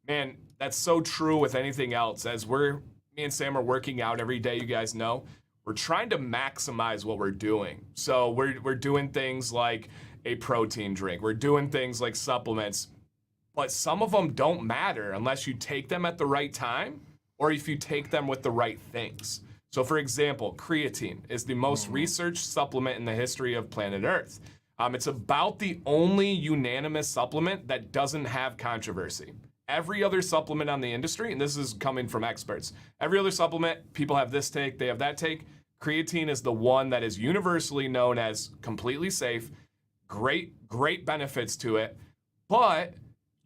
man, that's so true with anything else. As me and Sam are working out every day, you guys know, we're trying to maximize what we're doing. So we're doing things like a protein drink. We're doing things like supplements. But some of them don't matter unless you take them at the right time or if you take them with the right things. So for example, creatine is the most researched supplement in the history of planet Earth. It's about the only unanimous supplement that doesn't have controversy. Every other supplement on the industry, and this is coming from experts, every other supplement, people have this take, they have that take. Creatine is the one that is universally known as completely safe, great benefits to it, but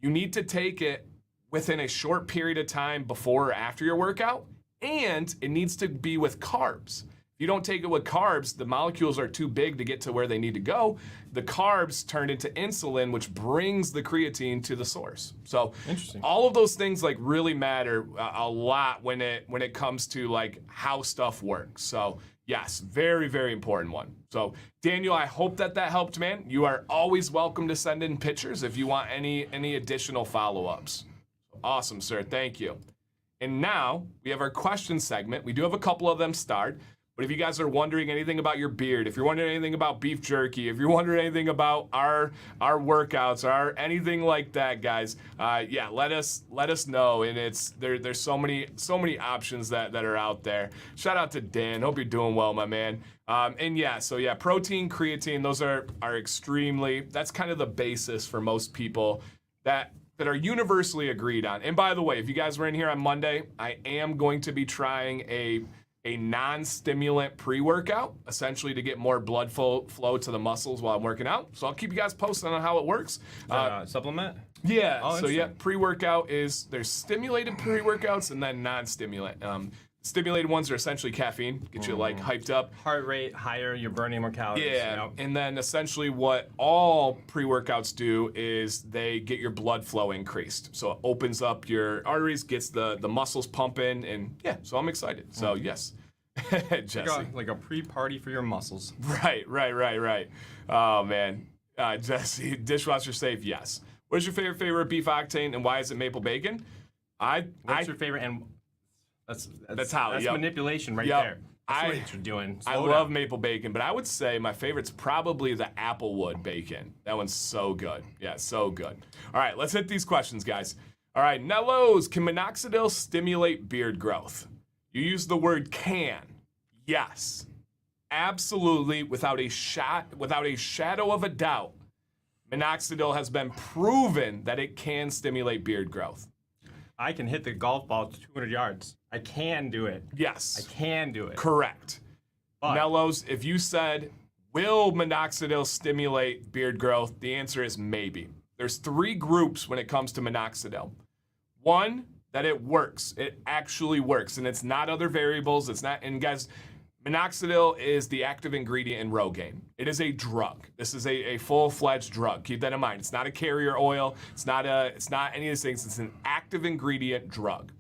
you need to take it within a short period of time before or after your workout, and it needs to be with carbs. If you don't take it with carbs, the molecules are too big to get to where they need to go. The carbs turn into insulin, which brings the creatine to the source. So Interesting. all of those things like really matter a lot when it comes to like how stuff works. So yes, very, very important one. So Daniel, I hope that helped, man. You are always welcome to send in pictures if you want any additional follow-ups. Awesome, sir. Thank you. And now we have our question segment. We do have a couple of them starred. But if you guys are wondering anything about your beard, if you're wondering anything about beef jerky, if you're wondering anything about our workouts, or anything like that, guys, yeah, let us know. And it's there's so many options that are out there. Shout out to Dan. Hope you're doing well, my man. And yeah, so yeah, protein, creatine, those are extremely. That's kind of the basis for most people that are universally agreed on. And by the way, if you guys were in here on Monday, I am going to be trying a non-stimulant pre-workout, essentially to get more blood flow to the muscles while I'm working out. So I'll keep you guys posted on how it works. Supplement? Yeah. Oh, so yeah, pre-workout there's stimulated pre-workouts and then non-stimulant. Stimulated ones are essentially caffeine, get you like hyped up. Heart rate higher, you're burning more calories. Yeah, Yep. and then essentially what all pre-workouts do is they get your blood flow increased. So it opens up your arteries, gets the muscles pumping, and yeah, so I'm excited. So yes, Jesse. Like a pre-party for your muscles. Right. Oh man, Jesse, dishwasher safe, yes. What is your favorite beef octane, and why is it maple bacon? What's your favorite? And that's how. That's yep. manipulation right Yep. there. That's what you're doing. I love maple bacon, but I would say my favorite's probably the applewood bacon. That one's so good. Yeah, so good. All right, let's hit these questions, guys. All right, Nellos, can minoxidil stimulate beard growth? You use the word can. Yes. Absolutely, without a shadow of a doubt, minoxidil has been proven that it can stimulate beard growth. I can hit the golf ball to 200 yards. I can do it. Yes. I can do it. Correct. But Nellos, if you said, will minoxidil stimulate beard growth? The answer is maybe. There's 3 groups when it comes to minoxidil. One, that it works. It actually works. And it's not other variables. It's not, and guys, minoxidil is the active ingredient in Rogaine. It is a drug. This is a full-fledged drug. Keep that in mind. It's not a carrier oil. It's not any of these things. It's an active ingredient drug.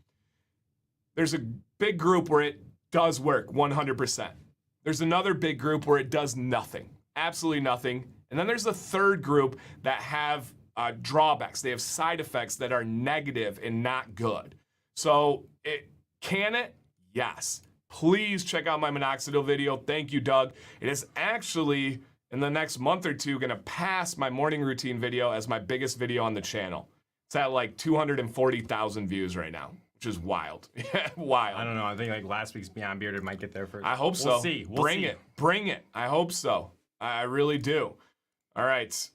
There's a big group where it does work 100%. There's another big group where it does nothing, absolutely nothing. And then there's a third group that have drawbacks. They have side effects that are negative and not good. So can it? Yes. Please check out my minoxidil video. Thank you, Doug. It is actually, in the next month or two, going to pass my morning routine video as my biggest video on the channel. It's at like 240,000 views right now, which is wild. Wild. I don't know. I think like last week's Beyond Bearded might get there first. I hope so. We'll see. Bring it. Bring it. I hope so. I really do. All right.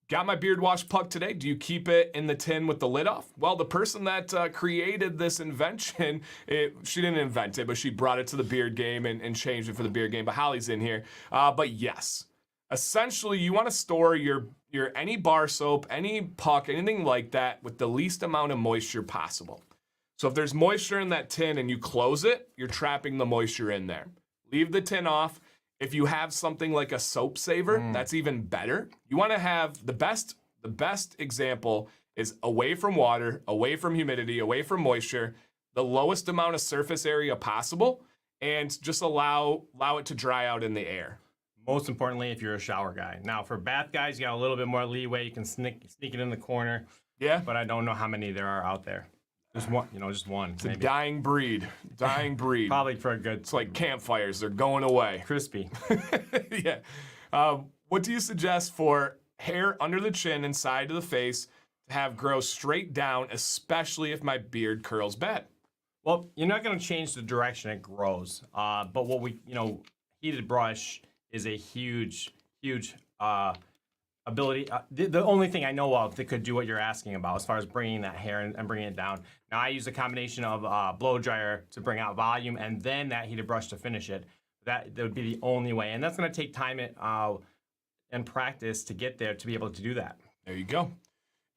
Got my beard wash puck today. Do you keep it in the tin with the lid off? Well, the person that created this invention, she didn't invent it, but she brought it to the beard game and changed it for the beard game. But Holly's in here. But yes, essentially, you want to store your any bar soap, any puck, anything like that with the least amount of moisture possible. So if there's moisture in that tin and you close it, you're trapping the moisture in there. Leave the tin off. If you have something like a soap saver, that's even better. You want to have the best example is away from water, away from humidity, away from moisture, the lowest amount of surface area possible, and just allow it to dry out in the air. Most importantly, if you're a shower guy. Now, for bath guys, you got a little bit more leeway. You can sneak it in the corner. Yeah. But I don't know how many there are out there. Just one, just one. It's a dying breed. Dying breed. Probably for a good. It's like campfires. They're going away. Crispy. Yeah. What do you suggest for hair under the chin and side of the face to have grow straight down, especially if my beard curls bad? Well, you're not going to change the direction it grows. But what heated brush is a huge ability. The only thing I know of that could do what you're asking about as far as bringing that hair and bringing it down. Now, I use a combination of blow dryer to bring out volume and then that heated brush to finish it. That would be the only way. And that's going to take time and practice to get there to be able to do that. There you go.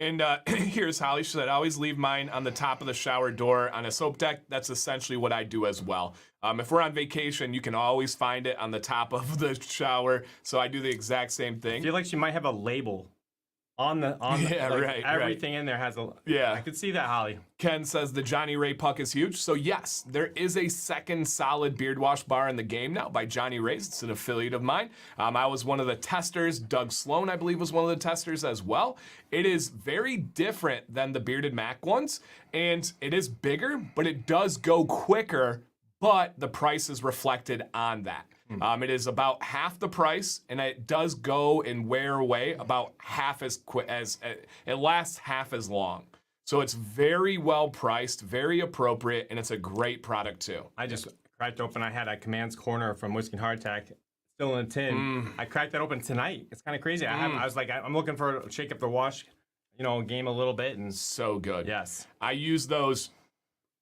And here's Holly. She said, I always leave mine on the top of the shower door on a soap deck. That's essentially what I do as well. If we're on vacation, you can always find it on the top of the shower. So I do the exact same I thing. feel like she might have a label on the Yeah, like right, everything in there has a. Yeah. I could see that, Holly. Ken says the Johnny Ray puck is huge. So yes, there is a second solid beard wash bar in the game now by Johnny Ray's. It's an affiliate of mine. I was one of the testers. Doug Sloan, I believe, was one of the testers as well. It is very different than the Bearded Mac ones, and it is bigger, but it does go quicker, but the price is reflected on that. It is about half the price, and it does go and wear away about half as quick as it lasts half as long. So it's very well priced, very appropriate, and it's a great product too. I just cracked open. I had a Command's Corner from Whiskey and Hardtack still in a tin. I cracked that open tonight. It's kind of crazy. I was like, I'm looking for a shake up the wash, game a little bit, and So good. yes, I use those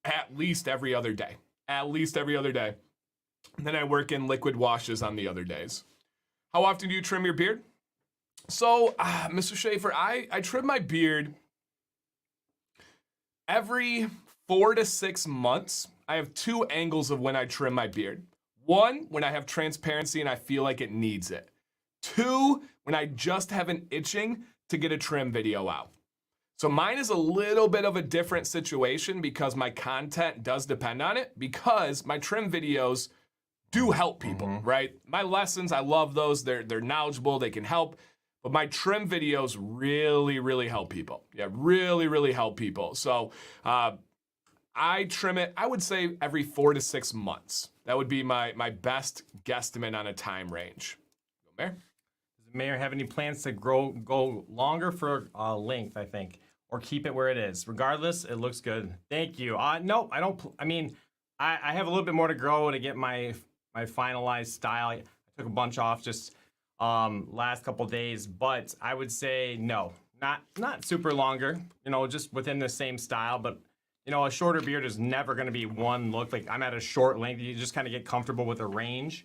at least every other day. At least every other day. Then I work in liquid washes on the other days. How often do you trim your beard? So, Mr. Schaefer, I trim my beard every 4 to 6 months. I have 2 angles of when I trim my beard. 1, when I have transparency and I feel like it needs it. 2, when I just have an itching to get a trim video out. So mine is a little bit of a different situation because my content does depend on it, because my trim videos do help people, right? My lessons, I love those. They're knowledgeable, they can help. But my trim videos really, really help people. Yeah, really, really help people. So I trim it, I would say every 4 to 6 months. That would be my best guesstimate on a time range. Mayor? Does the mayor have any plans to go longer for length, I think, or keep it where it is? Regardless, it looks good. Thank you. No, I don't. I have a little bit more to grow to get my finalized style. I took a bunch off just last couple days, but I would say no, not super longer. Just within the same style, but a shorter beard is never going to be one look. Like, I'm at a short length. You just kind of get comfortable with a range,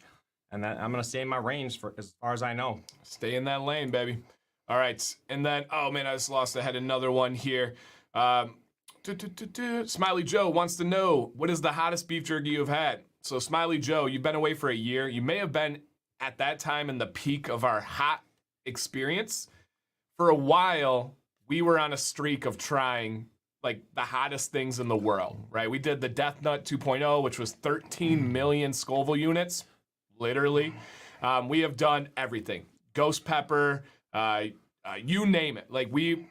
and that I'm going to stay in my range for as far as I know. Stay in that lane, baby. All right, and then, oh man, I just lost. I had another one here. Smiley Joe wants to know, what is the hottest beef jerky you've had? So Smiley Joe, you've been away for a year. You may have been at that time in the peak of our hot experience. For a while, we were on a streak of trying like the hottest things in the world, right? We did the Death Nut 2.0, which was 13 million Scoville units, literally. We have done everything. Ghost pepper, you name it. Like we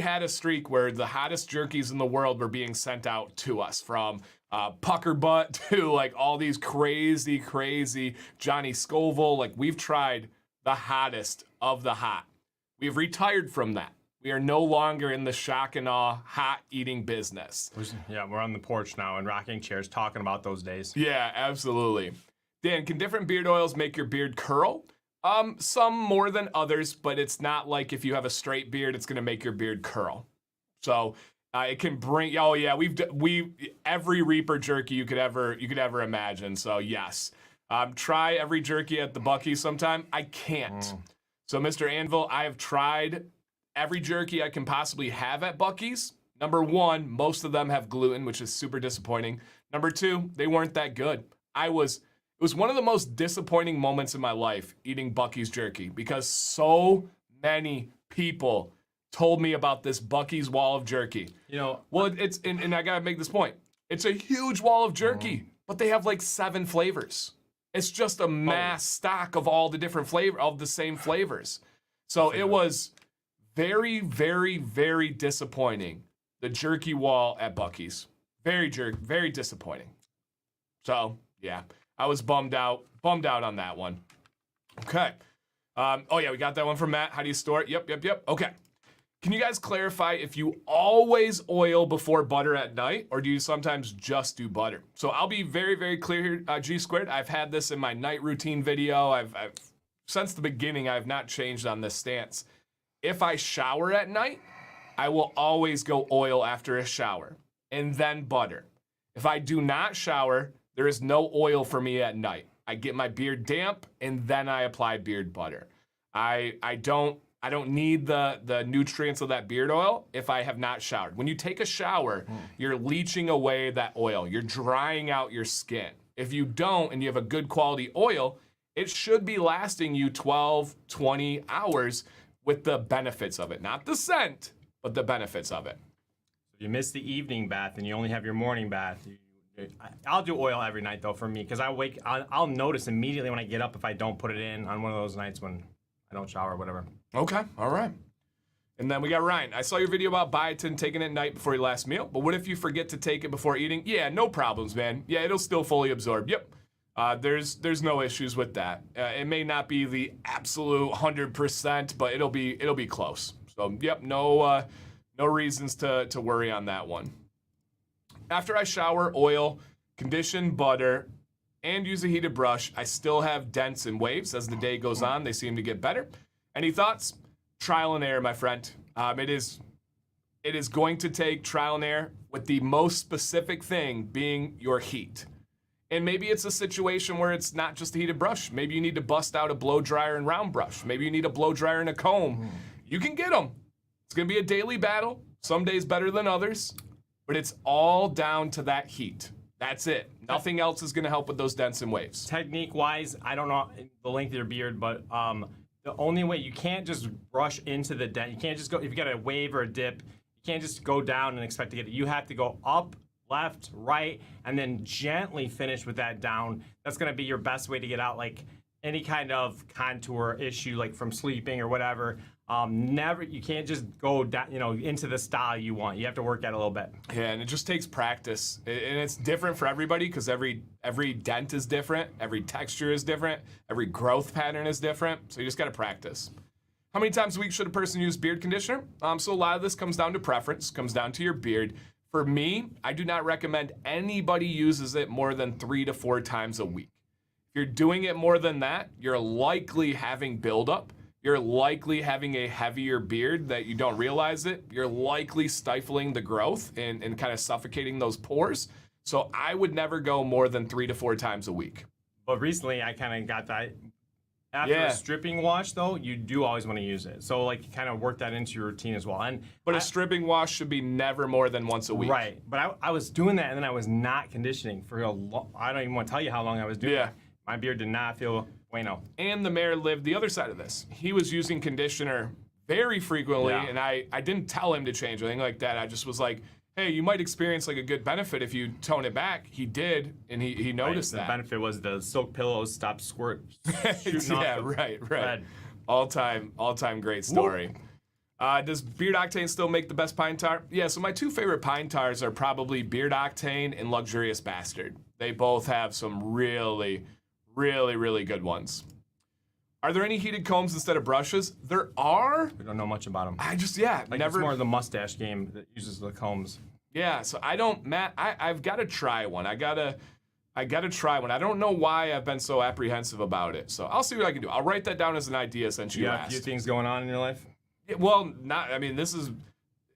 had a streak where the hottest jerkies in the world were being sent out to us, from Pucker Butt to like all these crazy Johnny Scoville. Like, we've tried the hottest of the hot. We've retired from that. We are no longer in the shock and awe hot eating business. Yeah, we're on the porch now in rocking chairs talking about those days. Yeah, absolutely. Dan, can different beard oils make your beard curl? Some more than others, but it's not like if you have a straight beard, it's gonna make your beard curl. So it can bring. Oh yeah, we every Reaper jerky you could ever imagine. So yes, try every jerky at the Buc-ee's sometime. I can't. So Mr. Anvil, I have tried every jerky I can possibly have at Buc-ee's. Number 1, most of them have gluten, which is super disappointing. Number 2, they weren't that good. It was one of the most disappointing moments in my life eating Buc-ee's jerky, because so many people told me about this Buc-ee's wall of jerky. Well, it's and I gotta make this point. It's a huge wall of jerky, but they have like 7 flavors. It's just a mass stock of all the different of the same flavors. So it was very, very, very disappointing. The jerky wall at Buc-ee's. Very disappointing. So yeah, I was bummed out on that one. Okay. Oh yeah, we got that one from Matt. How do you store it? Yep. Okay. Can you guys clarify if you always oil before butter at night, or do you sometimes just do butter? So I'll be very, very clear here, G Squared. I've had this in my night routine video. I've since the beginning, I've not changed on this stance. If I shower at night, I will always go oil after a shower, and then butter. If I do not shower, there is no oil for me at night. I get my beard damp, and then I apply beard butter. I don't I don't need the nutrients of that beard oil if I have not showered. When you take a shower, you're leaching away that oil. You're drying out your skin. If you don't and you have a good quality oil, it should be lasting you 12, 20 hours with the benefits of it. Not the scent, but the benefits of it. If you miss the evening bath and you only have your morning bath, I'll do oil every night though for me because I'll notice immediately when I get up if I don't put it in on one of those nights when I don't shower or whatever. Okay, all right. And then we got Ryan. I saw your video about biotin taking it at night before your last meal, but what if you forget to take it before eating? Yeah, no problems, man. Yeah, it'll still fully absorb. Yep. There's no issues with that. It may not be the absolute 100%, but it'll be close. So yep, no reasons to worry on that one. After I shower, oil, condition, butter, and use a heated brush, I still have dents and waves. As the day goes on, they seem to get better. Any thoughts? Trial and error, my friend. It is going to take trial and error with the most specific thing being your heat. And maybe it's a situation where it's not just a heated brush. Maybe you need to bust out a blow dryer and round brush. Maybe you need a blow dryer and a comb. You can get them. It's going to be a daily battle. Some days better than others. But it's all down to that heat. That's it. Nothing else is going to help with those dents and waves. Technique-wise, I don't know the length of your beard, but the only way, you can't just brush into the dent. You can't just go, if you got a wave or a dip, you can't just go down and expect to get it. You have to go up, left, right, and then gently finish with that down. That's going to be your best way to get out like any kind of contour issue, like from sleeping or whatever. You can't just go down, into the style you want. You have to work at it a little bit. Yeah, and it just takes practice. And it's different for everybody because every dent is different, every texture is different, every growth pattern is different. So you just got to practice. How many times a week should a person use beard conditioner? So a lot of this comes down to preference, comes down to your beard. For me, I do not recommend anybody uses it more than 3 to 4 times a week. If you're doing it more than that, you're likely having buildup. You're likely having a heavier beard that you don't realize it. You're likely stifling the growth and kind of suffocating those pores. So I would never go more than 3 to 4 times a week. But recently I kind of got that. After a stripping wash, though, you do always want to use it. So, kind of work that into your routine as well. But a stripping wash should be never more than once a week. Right. But I was doing that, and then I was not conditioning for I don't even want to tell you how long I was doing it. My beard did not feel bueno. And the mayor lived the other side of this. He was using conditioner very frequently, and I didn't tell him to change or anything like that. I just was like, hey, you might experience a good benefit if you tone it back. He did, and he noticed that. The benefit was the silk pillows stopped shooting off the right. bed. All time great story. Does Beard Octane still make the best pine tar? Yeah, so my 2 favorite pine tars are probably Beard Octane and Luxurious Bastard. They both have some really, really, really good ones. Are there any heated combs instead of brushes? There are. We don't know much about them. Never. It's more of the mustache game that uses the combs. Yeah, so I don't, Matt. I've got to try one. I gotta try one. I don't know why I've been so apprehensive about it. So I'll see what I can do. I'll write that down as an idea since you asked. A few things going on in your life. Yeah, well, not. I mean, this is.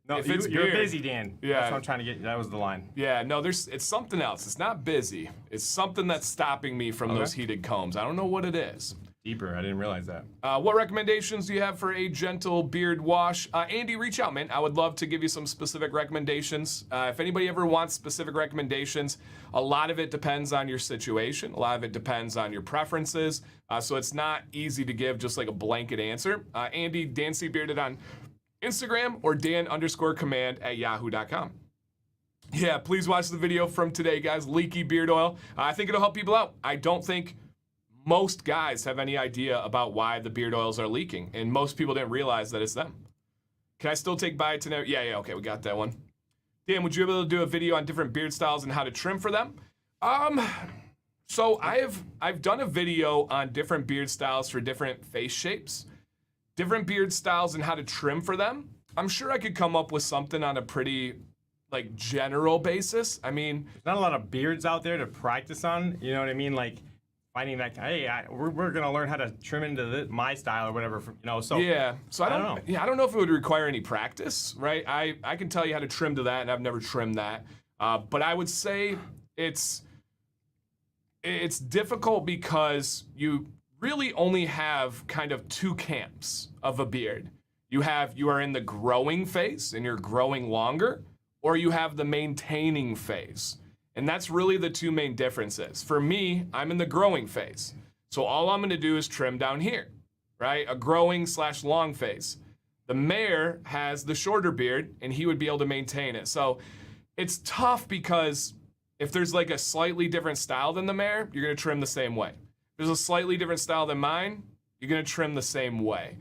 No, you're busy, Dan. Yeah, that's what I'm trying to get. That was the line. Yeah, no, it's something else. It's not busy. It's something that's stopping me from those heated combs. I don't know what it is. Deeper. I didn't realize that. What recommendations do you have for a gentle beard wash? Andy, reach out, man. I would love to give you some specific recommendations. If anybody ever wants specific recommendations, a lot of it depends on your situation. A lot of it depends on your preferences. So it's not easy to give just like a blanket answer. Andy, Dan C. Bearded on Instagram or Dan_command@yahoo.com. Yeah, please watch the video from today, guys. Leaky beard oil. I think it'll help people out. I don't think most guys have any idea about why the beard oils are leaking, and most people didn't realize that it's them. Can I still take biotin? Yeah, okay, we got that one. Dan, would you be able to do a video on different beard styles and how to trim for them? So I've done a video on different beard styles for different face shapes, different beard styles and how to trim for them. I'm sure I could come up with something on a pretty general basis. I mean, there's not a lot of beards out there to practice on. You know what I mean? Finding that, hey, we're gonna learn how to trim into my style or whatever. So yeah. So I don't know. Yeah, I don't know if it would require any practice, right? I can tell you how to trim to that, and I've never trimmed that. But I would say it's difficult because you really only have kind of 2 camps of a beard. You are in the growing phase and you're growing longer, or you have the maintaining phase. And that's really the two main differences. For me, I'm in the growing phase. So all I'm gonna do is trim down here, right? A growing / long phase. The mare has the shorter beard and he would be able to maintain it. So it's tough because if there's like a slightly different style than the mare, you're gonna trim the same way. If there's a slightly different style than mine, you're gonna trim the same way.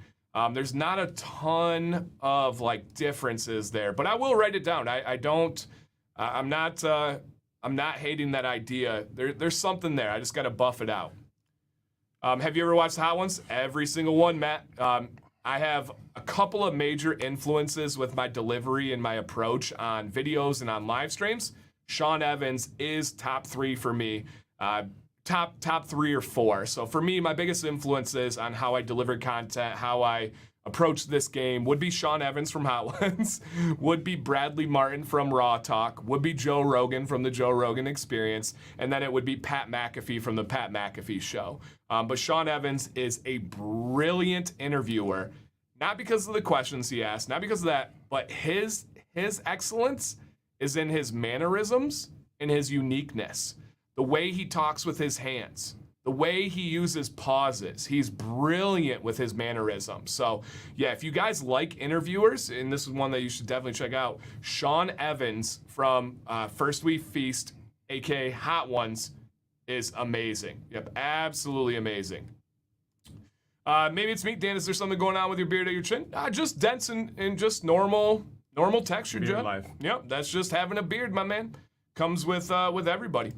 There's not a ton of like differences there, but I will write it down. I'm not hating that idea. There's something there. I just gotta buff it out. Have you ever watched the Hot Ones? Every single one, Matt. I have a couple of major influences with my delivery and my approach on videos and on live streams. Sean Evans is top 3 for me. Top 3 or 4. So for me, my biggest influences on how I deliver content, how I approach this game would be Sean Evans from Hot Ones, would be Bradley Martin from Raw Talk, would be Joe Rogan from the Joe Rogan Experience, and then it would be Pat McAfee from the Pat McAfee Show. But Sean Evans is a brilliant interviewer, not because of the questions he asks, not because of that, but his excellence is in his mannerisms and his uniqueness. The way he talks with his hands, the way he uses pauses. He's brilliant with his mannerisms. So, yeah, if you guys like interviewers, and this is one that you should definitely check out, Sean Evans from First We Feast, aka Hot Ones, is amazing. Yep, absolutely amazing. Maybe it's me, Dan. Is there something going on with your beard at your chin? Just dents and just normal texture, Beard Joe. life. Yep, that's just having a beard, my man. Comes with everybody.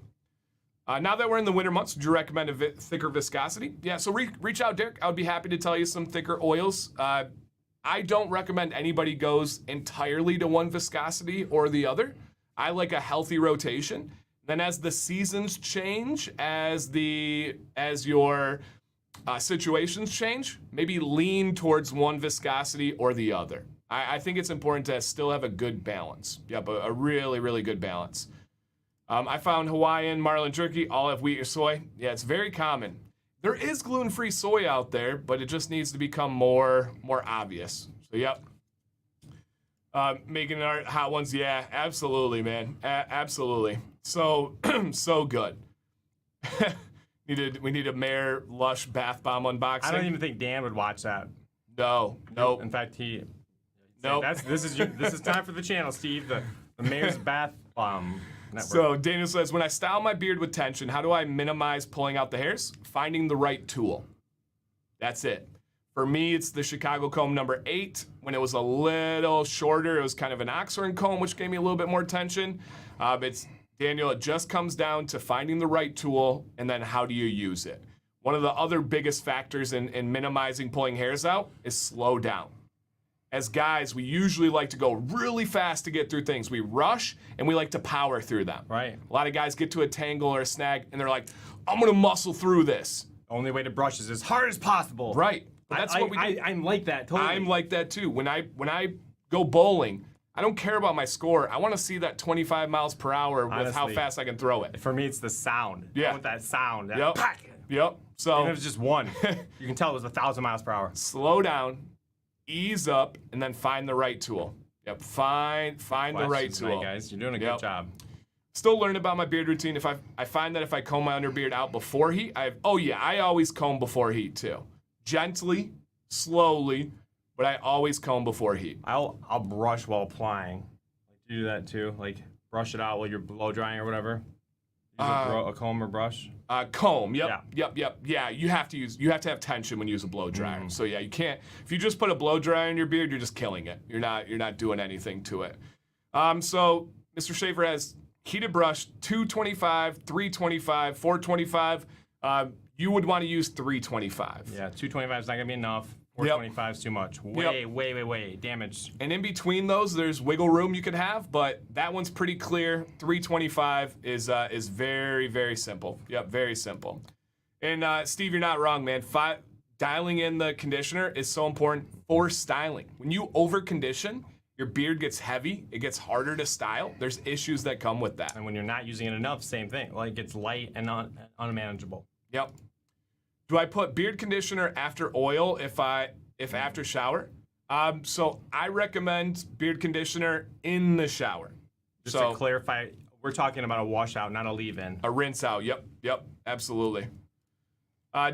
Now that we're in the winter months, would you recommend a thicker viscosity? Yeah, so reach out, Derek. I would be happy to tell you some thicker oils. I don't recommend anybody goes entirely to one viscosity or the other. I like a healthy rotation. Then as the seasons change, as your situations change, maybe lean towards one viscosity or the other. I think it's important to still have a good balance. Yep, a really, really good balance. I found Hawaiian marlin jerky, all have wheat or soy. Yeah, it's very common. There is gluten-free soy out there, but it just needs to become more obvious. So, yep. Making our Hot Ones, yeah, absolutely, man. Absolutely. So, so good. We need a Mare Lush bath bomb unboxing. I don't even think Dan would watch that. No, nope. In fact, Nope. This is time for the channel, Steve. The Mayor's Bath Bomb Network. So Daniel says, when I style my beard with tension, how do I minimize pulling out the hairs? Finding the right tool. That's it. For me, it's the Chicago comb number 8. When it was a little shorter, it was kind of an Oxford comb, which gave me a little bit more tension. Daniel, it just comes down to finding the right tool and then how do you use it. One of the other biggest factors in minimizing pulling hairs out is slow down. As guys, we usually like to go really fast to get through things. We rush and we like to power through them. Right. A lot of guys get to a tangle or a snag and they're like, I'm gonna muscle through this. Only way to brush is as hard as possible. Right. But that's what we do. I'm like that, totally. I'm like that too. When I go bowling, I don't care about my score. I want to see that 25 miles per hour with Honestly, how fast I can throw it. For me, it's the sound. Yeah. I want that sound. That Yep. pack. Yep. So Even if it's just one, you can tell it was 1,000 miles per hour. slow down, ease up, and then find the right tool. Yep. Find the right Questions tonight, tool. guys. You're doing a Yep. good job. Still learning about my beard routine. If I find that if I comb my underbeard out before heat, I always comb before heat too. Gently, slowly, but I always comb before heat. I'll brush while applying. Like, do you do that too? Like brush it out while you're blow drying or whatever. Use a comb or brush. Comb. Yep. Yeah. Yep. Yeah. You have to have tension when you use a blow dryer. Mm. So yeah, you can't. If you just put a blow dryer in your beard, you're just killing it. You're not doing anything to it. So Mr. Schaefer has heated brush 225, 325, 425. You would want to use 325. Yeah, 225 is not gonna be enough. 425 is too much. Way damage. And in between those, there's wiggle room you could have, but that one's pretty clear. 325 is very, very simple. Yep, very simple. And Steve, you're not wrong, man. Dialing in the conditioner is so important for styling. When you over condition, your beard gets heavy. It gets harder to style. There's issues that come with that. And when you're not using it enough, same thing. Like it gets light and unmanageable. Yep. Do I put beard conditioner after oil if after shower? So I recommend beard conditioner in the shower. Just So to clarify, we're talking about a washout, not a leave-in. a rinse out. Yep, absolutely.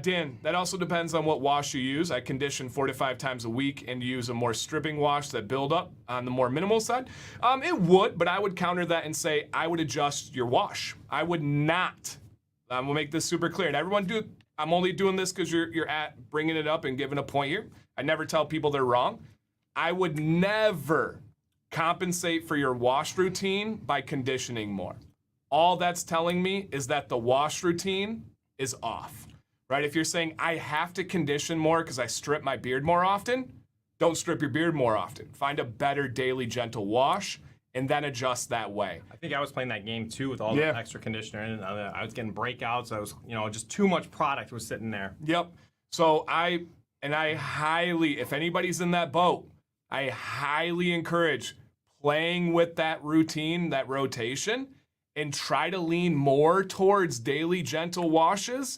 Dan, that also depends on what wash you use. I condition 4 to 5 times a week and use a more stripping wash that build up on the more minimal side. It would, but I would counter that and say I would adjust your wash. I would not. We'll make this super clear. And everyone do. I'm only doing this because you're at bringing it up and giving a point here. I never tell people they're wrong. I would never compensate for your wash routine by conditioning more. All that's telling me is that the wash routine is off. Right? If you're saying I have to condition more because I strip my beard more often, don't strip your beard more often. Find a better daily gentle wash and then adjust that way. I think I was playing that game too with all the extra conditioner, and I was getting breakouts. I was, just too much product was sitting there. Yep. So I highly, if anybody's in that boat, I highly encourage playing with that routine, that rotation, and try to lean more towards daily gentle washes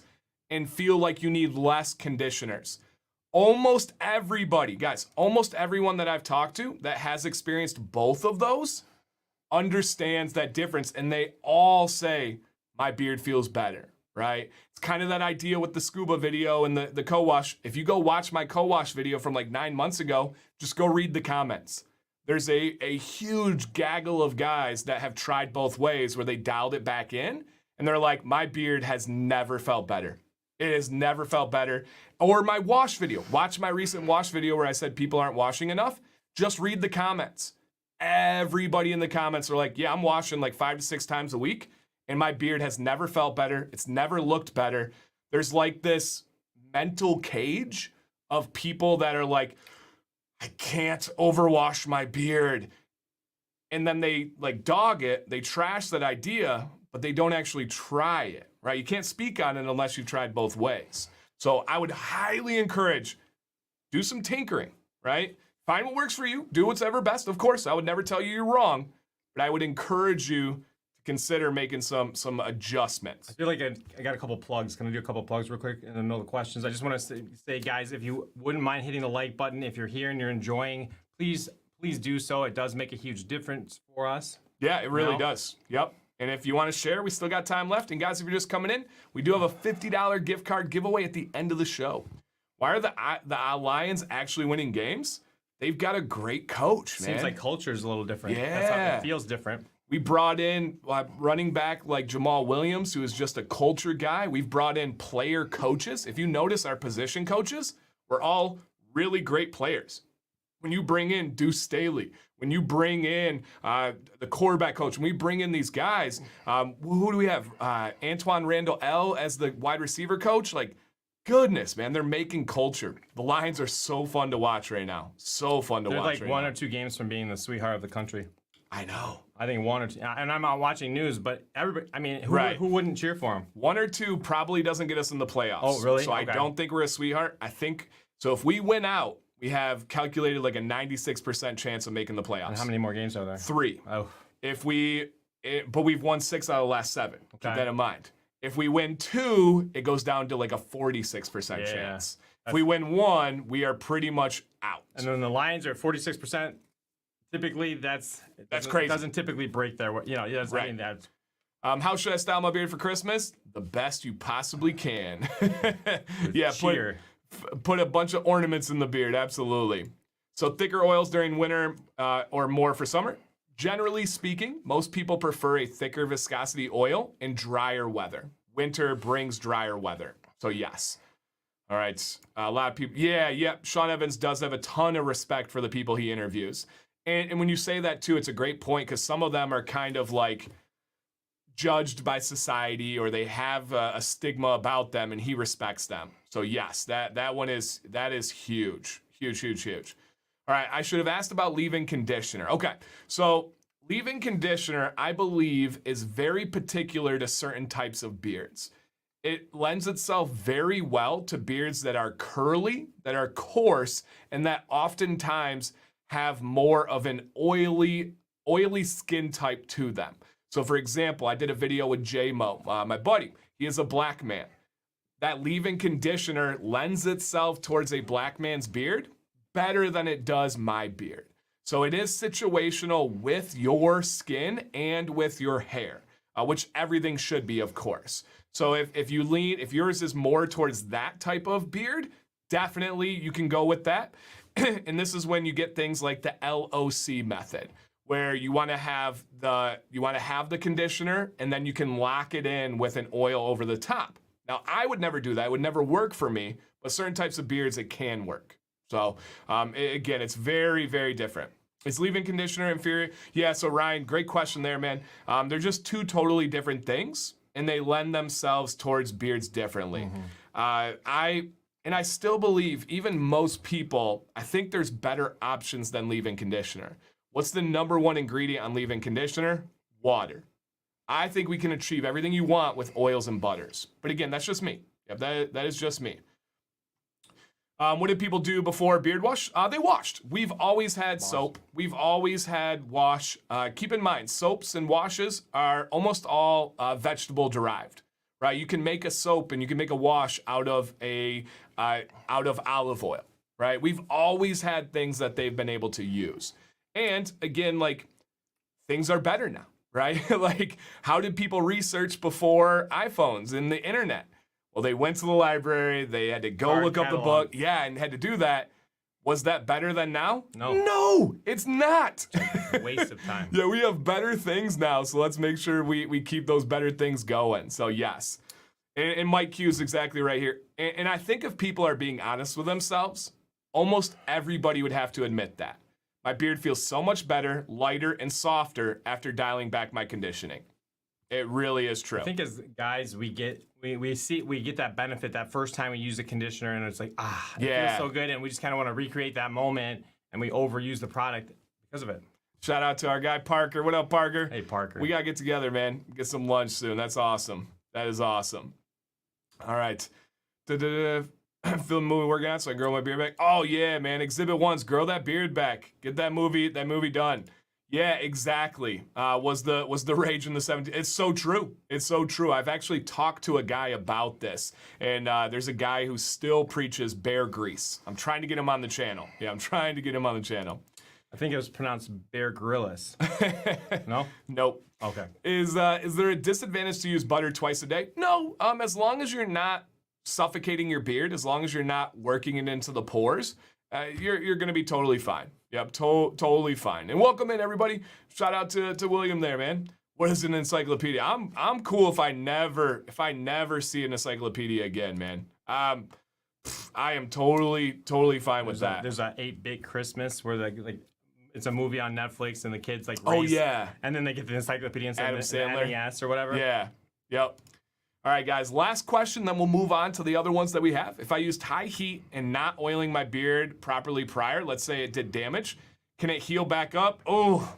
and feel like you need less conditioners. Almost everybody, guys, almost everyone that I've talked to that has experienced both of those understands that difference, and they all say, my beard feels better, right? It's kind of that idea with the scuba video and the co-wash. If you go watch my co-wash video from like 9 months ago, just go read the comments. There's a huge gaggle of guys that have tried both ways where they dialed it back in, and they're like, my beard has never felt better. It has never felt better. Or my wash video. Watch my recent wash video where I said people aren't washing enough. Just read the comments. Everybody in the comments are like, yeah, I'm washing like 5 to 6 times a week, and my beard has never felt better. It's never looked better. There's like this mental cage of people that are like, I can't overwash my beard. And then they like dog it, they trash that idea, but they don't actually try it. Right? You can't speak on it unless you've tried both ways. So I would highly encourage, do some tinkering, right? Find what works for you. Do what's ever best. Of course, I would never tell you you're wrong, but I would encourage you to consider making some adjustments. I feel like I got a couple plugs. Can I do a couple plugs real quick in the middle of the questions? I just want to say, guys, if you wouldn't mind hitting the like button, if you're here and you're enjoying, please do so. It does make a huge difference for us. Yeah, it really does. Yep. And if you want to share, we still got time left. And guys, if you're just coming in, we do have a $50 gift card giveaway at the end of the show. Why are the Lions actually winning games? They've got a great coach, man. Seems like culture is a little different. Yeah. That's how it feels different. We brought in running back like Jamal Williams, who is just a culture guy. We've brought in player coaches. If you notice our position coaches, we're all really great players. When you bring in Deuce Staley, when you bring in the quarterback coach, when we bring in these guys, who do we have? Antoine Randall L as the wide receiver coach. Like, goodness, man, they're making culture. The Lions are so fun to watch right now. So fun to watch. They're like right one now. or two games from being the sweetheart of the country. I know. I think one or two, and I'm not watching news, but everybody, I mean, who wouldn't cheer for them? 1 or 2 probably doesn't get us in the playoffs. Oh, really? So I don't think we're a sweetheart. I think, so if we win out, we have calculated like a 96% chance of making the playoffs. And how many more games are there? 3. Oh. But we've won 6 out of the last 7. Keep that in mind. If we win 2, it goes down to like a 46% chance. If we win 1, we are pretty much out. And then the Lions are at 46%. Typically, that's crazy. It doesn't typically break their, right. I mean, that's. How should I style my beard for Christmas? The best you possibly can. Yeah, put a bunch of ornaments in the beard, absolutely. So thicker oils during winter or more for summer? Generally speaking, most people prefer a thicker viscosity oil in drier weather. Winter brings drier weather, so yes. All right, a lot of people, Sean Evans does have a ton of respect for the people he interviews. And when you say that too, it's a great point because some of them are kind of like judged by society or they have a stigma about them and he respects them. So yes, that is huge. All right, I should have asked about leave-in conditioner. Okay, so leave-in conditioner, I believe, is very particular to certain types of beards. It lends itself very well to beards that are curly, that are coarse, and that oftentimes have more of an oily skin type to them. So for example, I did a video with J-Mo, my buddy. He is a black man. That leave-in conditioner lends itself towards a black man's beard better than it does my beard. So it is situational with your skin and with your hair, which everything should be, of course. So if yours is more towards that type of beard, definitely you can go with that. And this is when you get things like the LOC method, where you want to have the conditioner and then you can lock it in with an oil over the top. Now, I would never do that. It would never work for me, but certain types of beards, it can work. So again, it's very, very different. Is leave-in conditioner inferior? Yeah, so Ryan, great question there, man. They're just two totally different things, and they lend themselves towards beards differently. I still believe, even most people, I think there's better options than leave-in conditioner. What's the number one ingredient on leave-in conditioner? Water. I think we can achieve everything you want with oils and butters. But again, that's just me. Yep, that is just me. What did people do before beard wash? They washed. We've always had soap. We've always had wash. Keep in mind, soaps and washes are almost all vegetable derived, right? You can make a soap and you can make a wash out of olive oil, right? We've always had things that they've been able to use. And again, like, things are better now, right? Like, how did people research before iPhones and the internet? Well, they went to the library, they had to go look up the book, and had to do that. Was that better than now? No. No, it's not. It's a waste of time. Yeah, we have better things now, so let's make sure we keep those better things going. So yes, and Mike Q is exactly right here. And I think if people are being honest with themselves, almost everybody would have to admit that. My beard feels so much better, lighter, and softer after dialing back my conditioning. It really is true. I think as guys, we get that benefit that first time we use a conditioner, and it's like, it feels so good, and we just kind of want to recreate that moment, and we overuse the product because of it. Shout out to our guy Parker. What up, Parker? Hey, Parker. We gotta get together, man. Get some lunch soon. That's awesome. That is awesome. All right. Film the movie working out so I can grow my beard back. Oh yeah, man. Exhibit 1's grow that beard back. Get that movie done. Yeah, exactly. Was the rage in the 70s. It's so true. It's so true. I've actually talked to a guy about this, and there's a guy who still preaches bear grease. I'm trying to get him on the channel. Yeah, I'm trying to get him on the channel. I think it was pronounced Bear Grylls. No? Nope. Okay. Is there a disadvantage to use butter twice a day? No. As long as you're not suffocating your beard, as long as you're not working it into the pores, you're going to be totally fine. Yep, totally fine. And welcome in, everybody. Shout out to William there, man. What is an encyclopedia? I'm cool if I never see an encyclopedia again, man. I am totally fine with that. There's that 8-Bit Christmas where like it's a movie on Netflix and the kids like race, oh yeah, and then they get the encyclopedia and Adam Sandler, NES or whatever. Yeah, yep. All right, guys, last question, then we'll move on to the other ones that we have. If I used high heat and not oiling my beard properly prior, let's say it did damage, can it heal back up? Oh,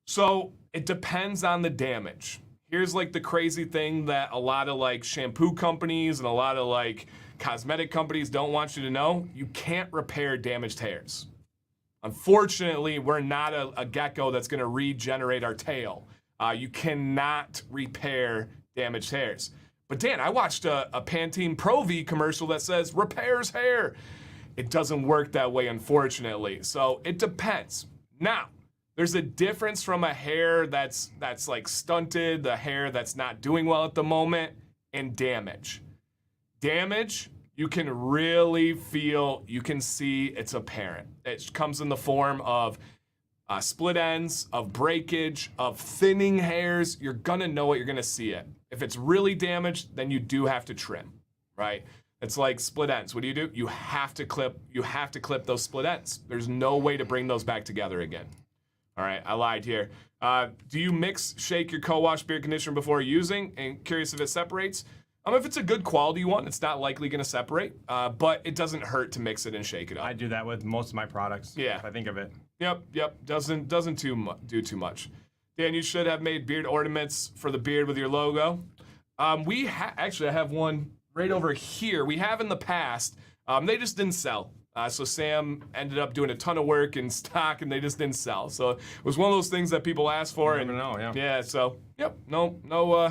so it depends on the damage. Here's like the crazy thing that a lot of like shampoo companies and a lot of like cosmetic companies don't want you to know. You can't repair damaged hairs. Unfortunately, we're not a gecko that's gonna regenerate our tail. You cannot repair damaged hairs. But Dan, I watched a Pantene Pro V commercial that says repairs hair. It doesn't work that way, unfortunately. So it depends. Now, there's a difference from a hair that's like stunted, the hair that's not doing well at the moment, and damage. Damage, you can really feel, you can see it's apparent. It comes in the form of split ends, of breakage, of thinning hairs. You're gonna know it, you're gonna see it. If it's really damaged, then you do have to trim, right? It's like split ends. What do? You have to clip those split ends. There's no way to bring those back together again. All right, I lied here. Do you shake your co-wash beard conditioner before using? And curious if it separates. If it's a good quality one, it's not likely gonna separate, but it doesn't hurt to mix it and shake it up. I do that with most of my products. Yeah. If I think of it. Yep. Doesn't do too much. Dan, you should have made beard ornaments for the beard with your logo. Actually, I have one right over here. We have in the past. They just didn't sell. So Sam ended up doing a ton of work in stock, and they just didn't sell. So it was one of those things that people asked for. You never know, yeah. Yeah. So no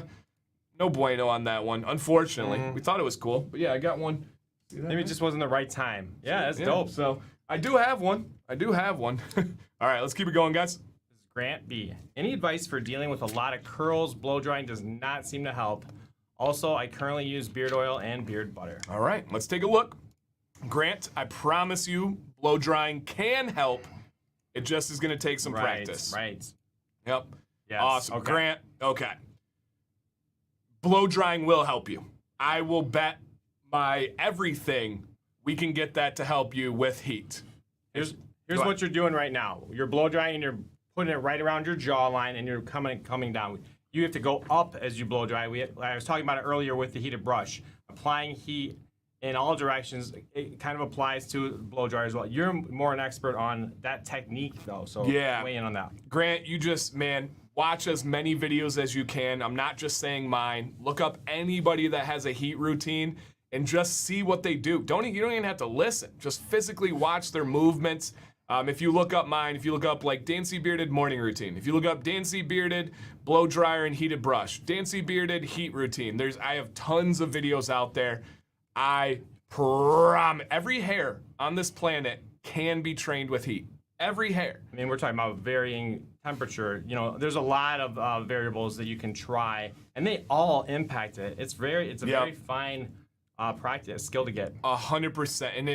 bueno on that one. Unfortunately, we thought it was cool, but yeah, I got one. Maybe it just wasn't the right time. Yeah, that's dope. So I do have one. All right, let's keep it going, guys. This is Grant B. Any advice for dealing with a lot of curls? Blow drying does not seem to help. Also, I currently use beard oil and beard butter. All right, let's take a look. Grant, I promise you, blow drying can help. It just is going to take some practice. Right. Yep. Yes. Awesome. Okay. Grant, okay. Blow drying will help you. I will bet my everything we can get that to help you with heat. Here's what you're doing right now. You're blow drying and you're putting it right around your jawline and you're coming down. You have to go up as you blow dry. I was talking about it earlier with the heated brush. Applying heat in all directions, it kind of applies to blow dryer as well. You're more an expert on that technique though, so weigh in on that. Grant, you just, man, watch as many videos as you can. I'm not just saying mine. Look up anybody that has a heat routine and just see what they do. You don't even have to listen. Just physically watch their movements. If you look up mine, if you look up like Dancy Bearded morning routine, if you look up Dancy Bearded blow dryer and heated brush, Dancy Bearded heat routine, I have tons of videos out there. I promise every hair on this planet can be trained with heat. Every hair. I mean, we're talking about varying temperature. You know, there's a lot of variables that you can try, and they all impact it. It's a very fine practice, skill to get. 100%, and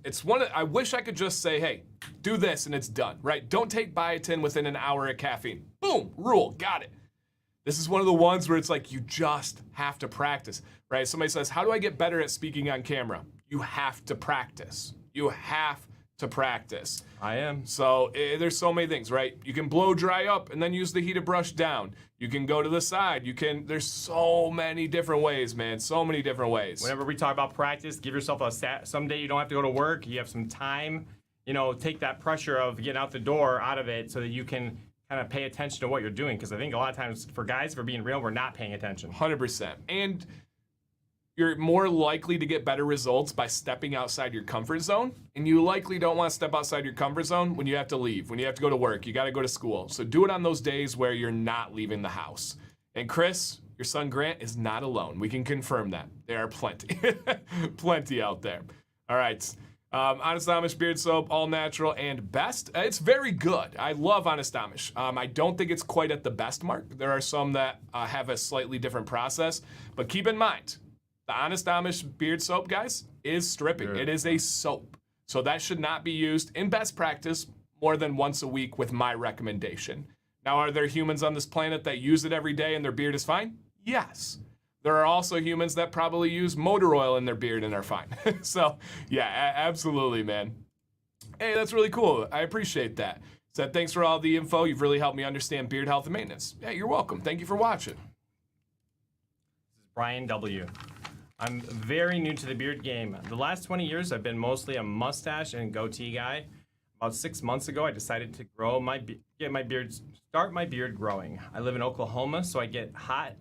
it's one. I wish I could just say, hey, do this and it's done. Right? Don't take biotin within an hour of caffeine. Boom, rule, got it. This is one of the ones where it's like you just have to practice. Right? Somebody says, how do I get better at speaking on camera? You have to practice. You have to practice. I am. So there's so many things, right? You can blow dry up and then use the heated brush down. You can go to the side. There's so many different ways, man. So many different ways. Whenever we talk about practice, give yourself someday you don't have to go to work. You have some time. You know, take that pressure of getting out the door out of it so that you can kind of pay attention to what you're doing. Because I think a lot of times for guys, for being real, we're not paying attention. 100%. And you're more likely to get better results by stepping outside your comfort zone. And you likely don't want to step outside your comfort zone when you have to leave, when you have to go to work, you got to go to school. So do it on those days where you're not leaving the house. And Chris, your son Grant is not alone. We can confirm that. There are plenty, plenty out there. All right. Honest Amish beard soap, all natural and best. It's very good. I love Honest Amish. I don't think it's quite at the best mark. There are some that have a slightly different process, but keep in mind, the Honest Amish beard soap, guys, is stripping. It is a soap. So that should not be used in best practice more than once a week with my recommendation. Now, are there humans on this planet that use it every day and their beard is fine? Yes. There are also humans that probably use motor oil in their beard and are fine. So, yeah, absolutely, man. Hey, that's really cool. I appreciate that. So thanks for all the info. You've really helped me understand beard health and maintenance. Yeah, you're welcome. Thank you for watching. This is Brian W. I'm very new to the beard game. The last 20 years, I've been mostly a mustache and goatee guy. About 6 months ago, I decided to start my beard growing. I live in Oklahoma, so I get hot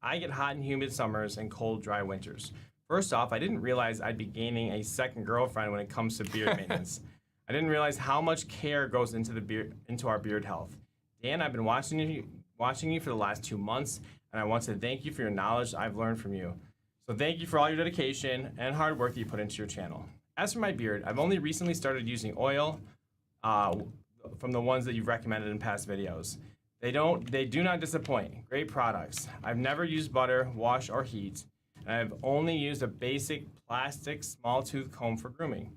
and humid summers and cold, dry winters. First off, I didn't realize I'd be gaining a second girlfriend when it comes to beard maintenance. I didn't realize how much care goes into our beard health. Dan, I've been watching you for the last 2 months, and I want to thank you for your knowledge I've learned from you. So thank you for all your dedication and hard work that you put into your channel. As for my beard, I've only recently started using oil from the ones that you've recommended in past videos. They do not disappoint. Great products. I've never used butter, wash, or heat, and I've only used a basic plastic small tooth comb for grooming.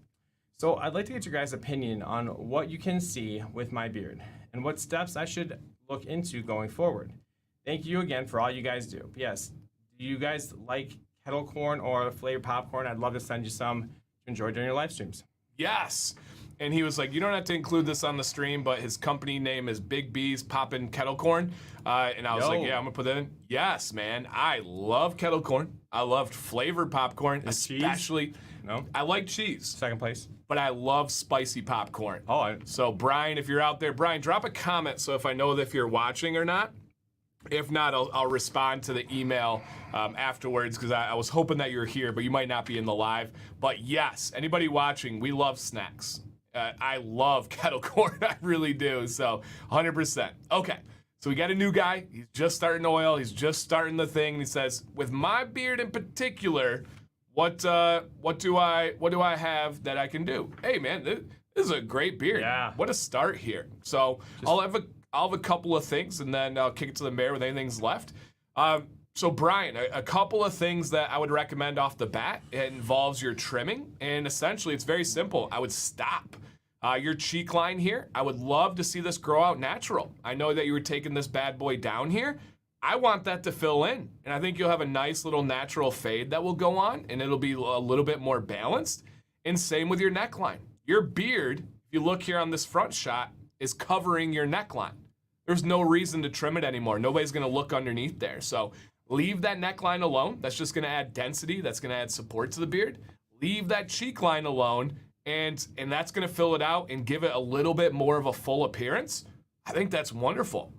So I'd like to get your guys' opinion on what you can see with my beard and what steps I should look into going forward. Thank you again for all you guys do. Yes, do you guys like kettle corn or flavored popcorn? I'd love to send you some to enjoy during your live streams. Yes. And he was like, you don't have to include this on the stream, but his company name is Big B's Poppin' Kettle Corn. And I was like, yeah, I'm going to put that in. Yes, man. I love kettle corn. I loved flavored popcorn, especially. Cheese? No. I like cheese. Second place. But I love spicy popcorn. Oh. So, Brian, if you're out there, Brian, drop a comment so if I know if you're watching or not. If not, I'll respond to the email afterwards because I was hoping that you're here, but you might not be in the live. But yes, anybody watching, we love snacks. I love kettle corn. I really do. So 100%. Okay. So we got a new guy. He's just starting oil. He's just starting the thing. And he says, with my beard in particular, what do I have that I can do? Hey man, this is a great beard. Yeah. What a start here. So I'll have a couple of things, and then I'll kick it to the mayor with anything's left. So Brian, a couple of things that I would recommend off the bat. It involves your trimming, and essentially it's very simple. I would stop. Your cheek line here, I would love to see this grow out natural. I know that you were taking this bad boy down here. I want that to fill in, and I think you'll have a nice little natural fade that will go on, and it'll be a little bit more balanced. And same with your neckline. Your beard, if you look here on this front shot, is covering your neckline. There's no reason to trim it anymore. Nobody's gonna look underneath there. So leave that neckline alone. That's just gonna add density. That's gonna add support to the beard. Leave that cheek line alone, and that's gonna fill it out and give it a little bit more of a full appearance. I think that's wonderful.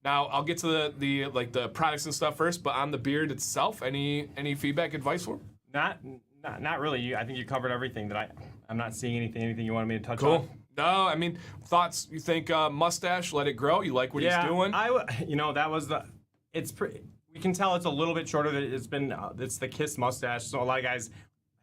Now I'll get to the products and stuff first, but on the beard itself, any feedback, advice for? Not really. I think you covered everything that I'm not seeing anything you wanted me to touch Cool. on. No, I mean, thoughts, you think mustache, let it grow? You like what he's doing? That was we can tell it's a little bit shorter. It's the Kiss mustache. So a lot of guys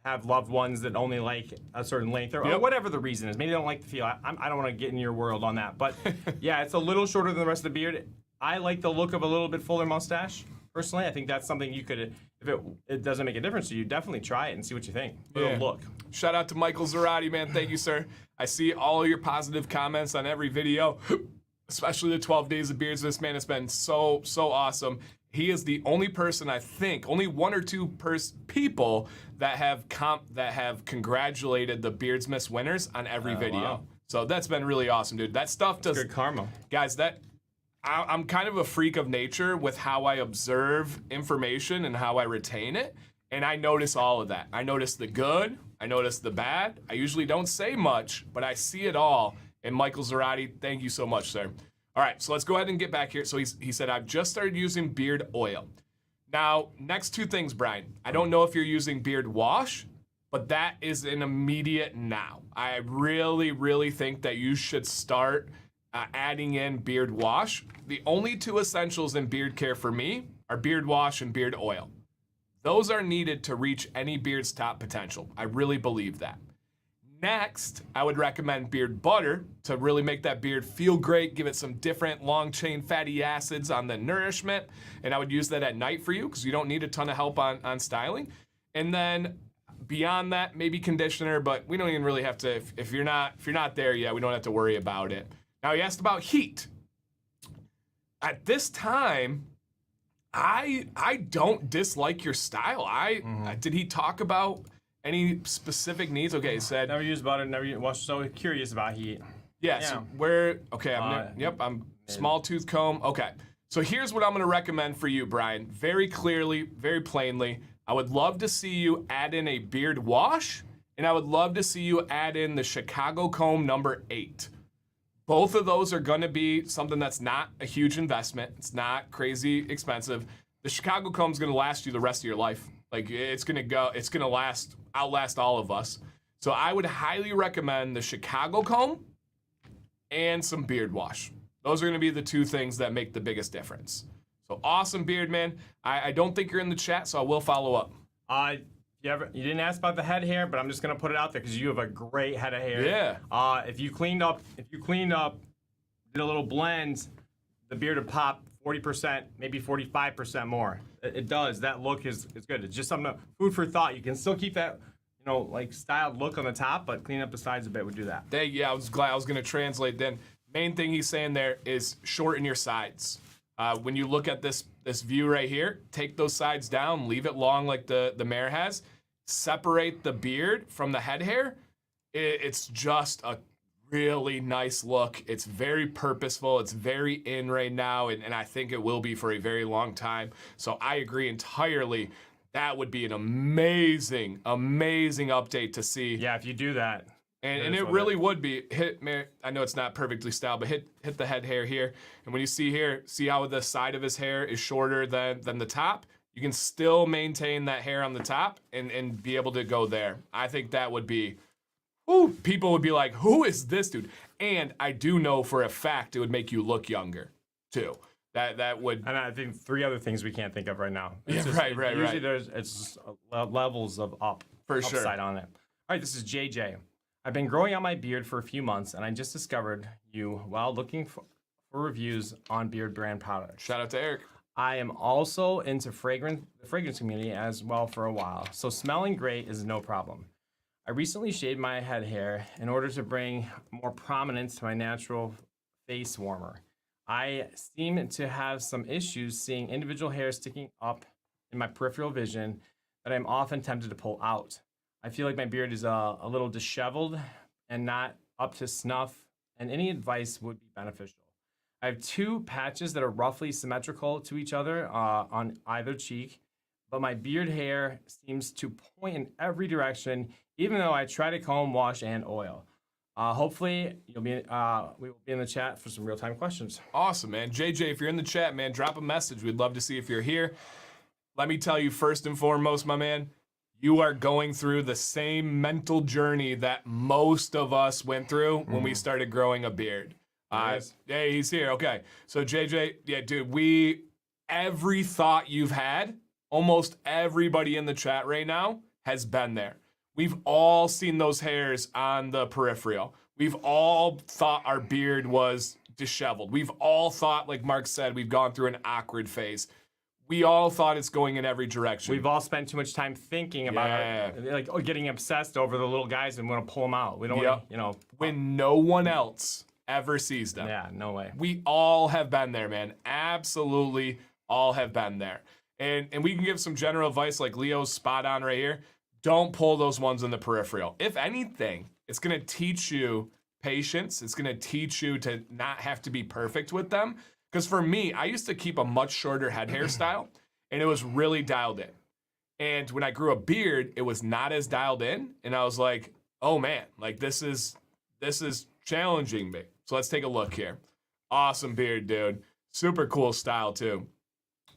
have loved ones that only like a certain length or whatever the reason is. Maybe they don't like the feel. I don't want to get in your world on that. But yeah, it's a little shorter than the rest of the beard. I like the look of a little bit fuller mustache. Personally, I think that's something you could, if it doesn't make a difference to you, definitely try it and see what you think. Little look. Shout out to Michael Zarati, man. Thank you, sir. I see all your positive comments on every video, especially the 12 days of beards. This man has been so awesome. He is the only person, I think, only one or two people that have congratulated the Beardsmas winners on every video. Wow. So that's been really awesome, dude. That stuff does good karma. Guys, I'm kind of a freak of nature with how I observe information and how I retain it. And I notice all of that. I notice the good. I notice the bad. I usually don't say much, but I see it all. And Michael Zarati, thank you so much, sir. All right, so let's go ahead and get back here. So he said, I've just started using beard oil. Now, next two things, Brian. I don't know if you're using beard wash, but that is an immediate now. I really, really think that you should start adding in beard wash. The only two essentials in beard care for me are beard wash and beard oil. Those are needed to reach any beard's top potential. I really believe that. Next, I would recommend beard butter to really make that beard feel great, give it some different long chain fatty acids on the nourishment. And I would use that at night for you because you don't need a ton of help on styling. And then beyond that, maybe conditioner, but we don't even really have to, if you're not there yet, we don't have to worry about it. Now, he asked about heat. At this time, I don't dislike your style. Did he talk about any specific needs? Okay, he said Never used butter, was so curious about heat. Yeah. So I'm small tooth comb. Okay. So here's what I'm going to recommend for you, Brian. Very clearly, very plainly, I would love to see you add in a beard wash, and I would love to see you add in the Chicago comb number 8. Both of those are going to be something that's not a huge investment. It's not crazy expensive. The Chicago comb is going to last you the rest of your life. Like it's going to outlast all of us. So I would highly recommend the Chicago comb and some beard wash. Those are going to be the two things that make the biggest difference. So awesome beard, man. I don't think you're in the chat, so I will follow up. You didn't ask about the head hair, but I'm just gonna put it out there because you have a great head of hair. Yeah. If you cleaned up, did a little blend, the beard would pop 40%, maybe 45% more. It does. That look is good. It's just something food for thought. You can still keep that, like styled look on the top, but clean up the sides a bit would do that. I was glad I was gonna translate then. Main thing he's saying there is shorten your sides. When you look at this view right here, take those sides down, leave it long like the mare has, separate the beard from the head hair. It's just a really nice look. It's very purposeful. It's very in right now, and I think it will be for a very long time. So I agree entirely. That would be an amazing update to see. Yeah, if you do that. And it really would be. I know it's not perfectly styled, but hit the head hair here. And when you see here, see how the side of his hair is shorter than the top? You can still maintain that hair on the top and be able to go there. I think that would be, people would be like, who is this dude? And I do know for a fact it would make you look younger, too. That would. And I think 3 other things we can't think of right now. Yeah, right. Usually it's just levels of For sure. upside on it. All right, this is JJ. I've been growing out my beard for a few months, and I just discovered you while looking for reviews on beard brand products. Shout out to Eric. I am also into the fragrance community as well for a while, so smelling great is no problem. I recently shaved my head hair in order to bring more prominence to my natural face warmer. I seem to have some issues seeing individual hairs sticking up in my peripheral vision that I'm often tempted to pull out. I feel like my beard is a little disheveled and not up to snuff, and any advice would be beneficial. I have 2 patches that are roughly symmetrical to each other on either cheek, but my beard hair seems to point in every direction, even though I try to comb, wash, and oil. Hopefully, we will be in the chat for some real-time questions. Awesome, man. JJ, if you're in the chat, man, drop a message. We'd love to see if you're here. Let me tell you, first and foremost, my man, you are going through the same mental journey that most of us went through when we started growing a beard. Hey, he's here. Okay. So JJ, yeah, dude, every thought you've had, almost everybody in the chat right now has been there. We've all seen those hairs on the peripheral. We've all thought our beard was disheveled. We've all thought, like Mark said, we've gone through an awkward phase. We all thought it's going in every direction. We've all spent too much time thinking about getting obsessed over the little guys and want to pull them out. We don't want to, when no one else ever sees them. Yeah, no way. We all have been there, man. Absolutely all have been there. And we can give some general advice like Leo's spot on right here. Don't pull those ones in the peripheral. If anything, it's going to teach you patience. It's going to teach you to not have to be perfect with them. Because for me, I used to keep a much shorter head hairstyle, and it was really dialed in. And when I grew a beard, it was not as dialed in, and I was like, oh man, like this is challenging me. So let's take a look here. Awesome beard, dude. Super cool style too.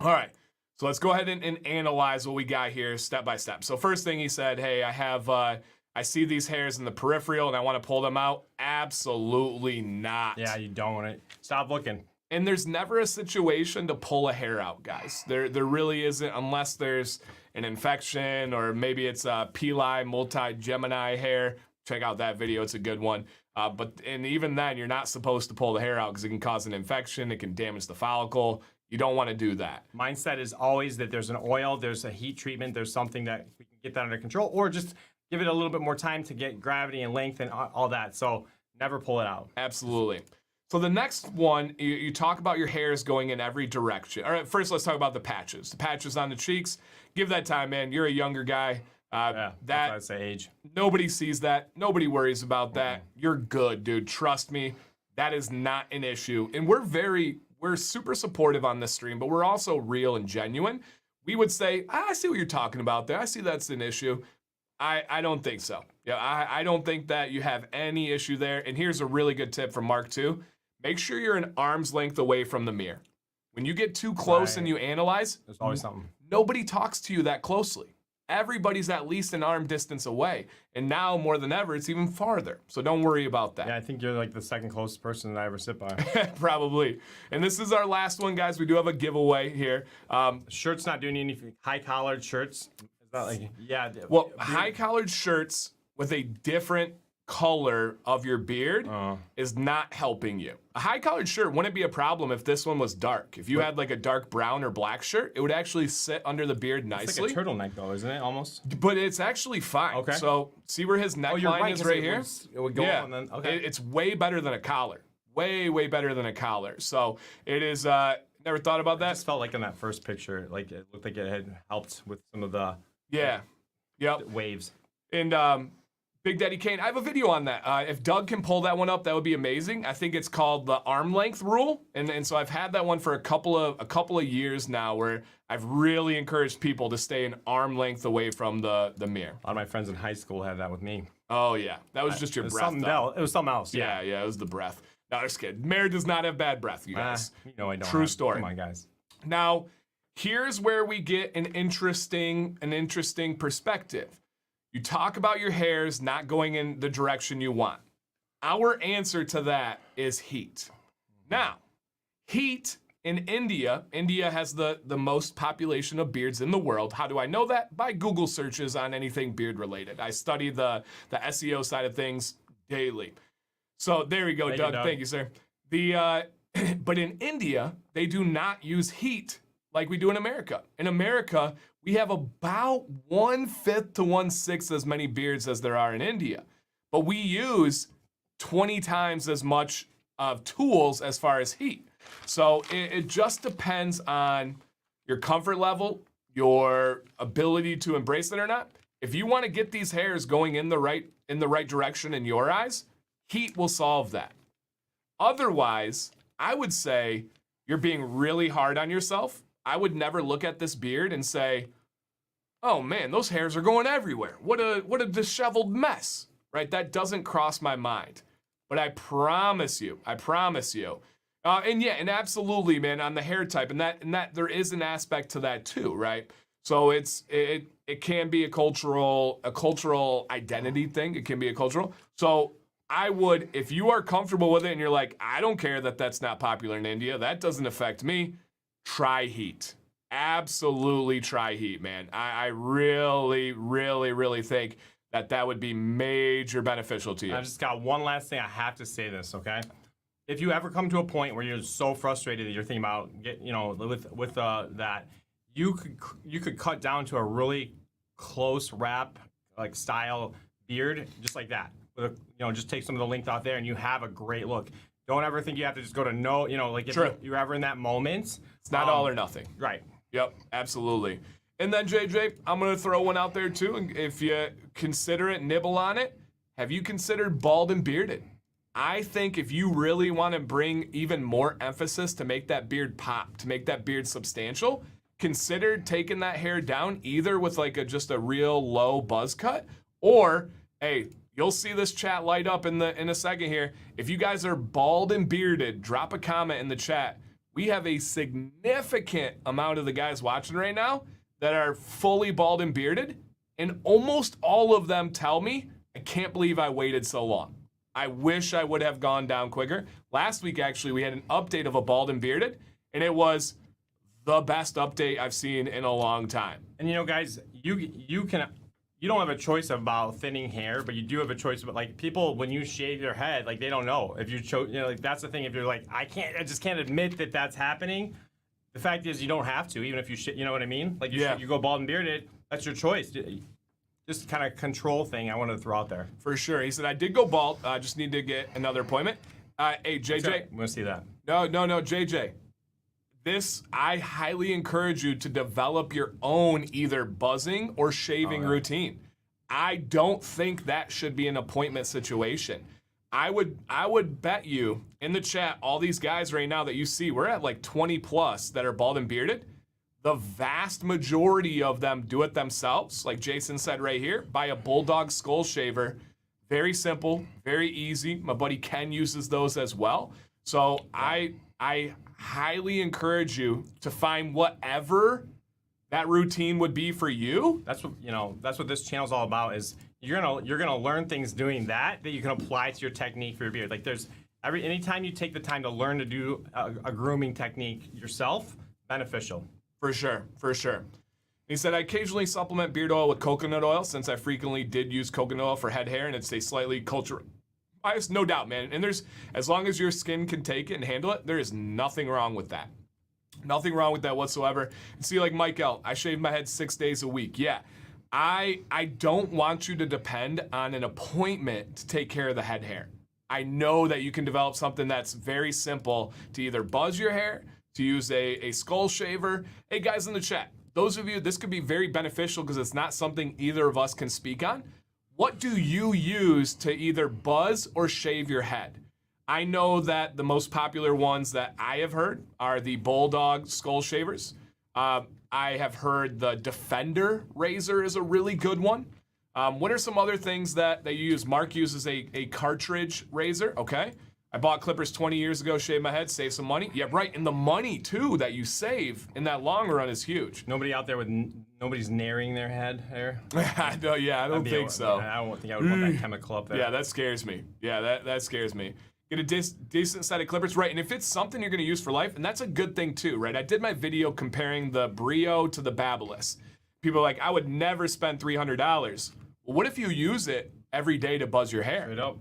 All right, so let's go ahead and analyze what we got here step by step. So first thing he said, hey, I see these hairs in the peripheral and I want to pull them out. Absolutely not. Yeah, you don't want to. Stop looking. And there's never a situation to pull a hair out, guys. There really isn't, unless there's an infection or maybe it's a Pili multi-Gemini hair. Check out that video, it's a good one. But even then, you're not supposed to pull the hair out because it can cause an infection, it can damage the follicle. You don't want to do that. Mindset is always that there's an oil, there's a heat treatment, there's something that we can get that under control, or just give it a little bit more time to get gravity and length and all that. So never pull it out. Absolutely. So the next one, you talk about your hairs going in every direction. All right, first let's talk about the patches. The patches on the cheeks. Give that time, man. You're a younger guy. That's I'd say age. Nobody sees that. Nobody worries about that. You're good, dude. Trust me. That is not an issue. And we're super supportive on this stream, but we're also real and genuine. We would say, I see what you're talking about there. I see that's an issue. I don't think so. Yeah, I don't think that you have any issue there. And here's a really good tip from Mark too. Make sure you're an arm's length away from the mirror. When you get too close and you analyze, there's always something. Nobody talks to you that closely. Everybody's at least an arm distance away. And now, more than ever, it's even farther. So don't worry about that. Yeah, I think you're like the second closest person that I ever sit by. Probably. And this is our last one, guys. We do have a giveaway here. Shirts not doing anything. High-collared shirts. Is that like, yeah. Well, high-collared shirts with a different color of your beard is not helping you. A high-collared shirt wouldn't be a problem if this one was dark. If you had like a dark brown or black shirt, it would actually sit under the beard nicely. It's like a turtleneck though, isn't it, almost? But it's actually fine. Okay. So see where his neckline is right here? It would go on then, okay. It's way better than a collar. Way, way better than a collar. So it is, never thought about that? I just felt like in that first picture, like it looked like it had helped with some of the waves. And Big Daddy Kane, I have a video on that. If Doug can pull that one up, that would be amazing. I think it's called the arm length rule, and so I've had that one for a couple of years now, where I've really encouraged people to stay an arm length away from the mirror. A lot of my friends in high school had that with me. Oh yeah, that was just your breath. It was something else. Yeah, it was the breath. No, just kidding. Mirror does not have bad breath, you guys. I don't. True story. Come on, guys. Now, here's where we get an interesting perspective. You talk about your hairs not going in the direction you want. Our answer to that is heat. Now, heat in India has the most population of beards in the world. How do I know that? By Google searches on anything beard related. I study the SEO side of things daily. So there we go, Doug. Thank you, sir. But in India, they do not use heat like we do in America. In America, we have about 1/5 to 1/6 as many beards as there are in India. But we use 20 times as much of tools as far as heat. So it just depends on your comfort level, your ability to embrace it or not. If you want to get these hairs going in the right direction in your eyes, heat will solve that. Otherwise, I would say you're being really hard on yourself. I would never look at this beard and say, "Oh man, those hairs are going everywhere. What a disheveled mess." Right? That doesn't cross my mind. But I promise you. And absolutely, man, on the hair type, and that there is an aspect to that too, right? So it can be a cultural identity thing. It can be a cultural. So I would, if you are comfortable with it and you're like, I don't care that that's not popular in India, that doesn't affect me, try heat. Absolutely try heat, man. I really, really, really think that would be major beneficial to you. I just got one last thing. I have to say this, okay? If you ever come to a point where you're so frustrated that you're thinking about with that, you could cut down to a really close wrap like style beard, just like that. Just take some of the length out there, and you have a great look. Don't ever think you have to just go to if you're ever in that moment. It's not all or nothing. Right. Yep, absolutely. And then, JJ, I'm going to throw one out there, too. And if you consider it, nibble on it, have you considered bald and bearded? I think if you really want to bring even more emphasis to make that beard pop, to make that beard substantial, consider taking that hair down either with just a real low buzz cut, or, hey, you'll see this chat light up in a second here. If you guys are bald and bearded, drop a comment in the chat. We have a significant amount of the guys watching right now that are fully bald and bearded, and almost all of them tell me, I can't believe I waited so long. I wish I would have gone down quicker. Last week, actually, we had an update of a bald and bearded, and it was the best update I've seen in a long time. And guys, you don't have a choice about thinning hair, but you do have a choice about people when you shave your head, they don't know if you that's the thing. If you're like, I just can't admit that that's happening. The fact is, you don't have to, even if you know what I mean? You go bald and bearded, that's your choice. Just kind of control thing I wanted to throw out there. For sure. He said, I did go bald. I just need to get another appointment. Hey, JJ. I'm going to see that. No, JJ. I highly encourage you to develop your own either buzzing or shaving routine. I don't think that should be an appointment situation. I would bet you in the chat, all these guys right now that you see, we're at 20 plus that are bald and bearded. The vast majority of them do it themselves, like Jason said right here, buy a Bulldog skull shaver. Very simple, very easy. My buddy Ken uses those as well. So I highly encourage you to find whatever that routine would be for you. That's what this channel's all about. Is you're gonna learn things doing that you can apply to your technique for your beard. Anytime you take the time to learn to do a grooming technique yourself, beneficial. For sure. He said, I occasionally supplement beard oil with coconut oil since I frequently did use coconut oil for head hair, and it's a slightly cultural bias, no doubt, man. And as long as your skin can take it and handle it, there is nothing wrong with that. Nothing wrong with that whatsoever. And see, like Mike L, I shave my head 6 days a week. Yeah, I don't want you to depend on an appointment to take care of the head hair. I know that you can develop something that's very simple to either buzz your hair, to use a skull shaver. Hey, guys in the chat, those of you, this could be very beneficial because it's not something either of us can speak on. What do you use to either buzz or shave your head? I know that the most popular ones that I have heard are the Bulldog skull shavers. I have heard the Defender razor is a really good one. What are some other things that you use? Mark uses a cartridge razor, okay. I bought clippers 20 years ago, shaved my head, saved some money. Yeah, right, and the money, too, that you save in that long run is huge. Nobody's naring their head hair? I don't think so. I don't think I would want that chemical up there. Yeah, that scares me. That scares me. Get a decent set of clippers, right? And if it's something you're going to use for life, and that's a good thing too, right? I did my video comparing the Brio to the Babyliss. People are like, I would never spend $300. Well, what if you use it every day to buzz your hair? Straight up.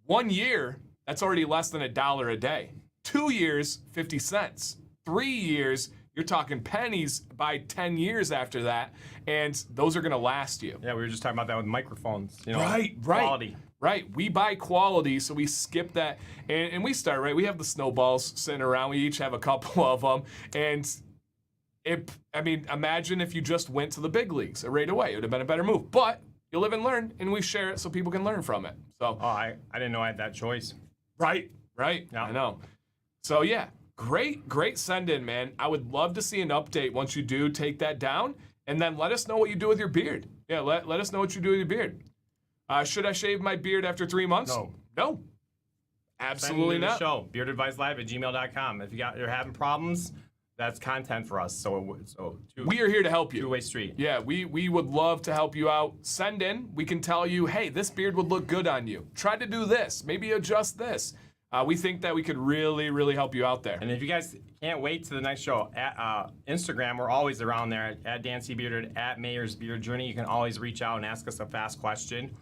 1 year, that's already less than $1 a day. 2 years, 50 cents. 3 years, you're talking pennies by 10 years after that, and those are going to last you. Yeah, we were just talking about that with microphones. You know, Right. quality. Right. We buy quality, so we skip that. And we start, right? We have the snowballs sitting around. We each have a couple of them. And imagine if you just went to the big leagues right away. It would have been a better move. But you live and learn, and we share it so people can learn from it. So. Oh, I didn't know I had that choice. Right. Yeah. I know. So, yeah. Great send in, man. I would love to see an update once you do take that down. And then let us know what you do with your beard. Yeah, let us know what you do with your beard. Should I shave my beard after 3 months? No. Absolutely not. Show beardadvicelive@gmail.com. If you're having problems, that's content for us. So we are here to help you. Two-way street. Yeah, we would love to help you out. Send in. We can tell you, hey, this beard would look good on you. Try to do this. Maybe adjust this. We think that we could really, really help you out there. And if you guys can't wait to the next show, at Instagram, we're always around there, at Dancy Bearded, at Mayor's Beard Journey. You can always reach out and ask us a fast question.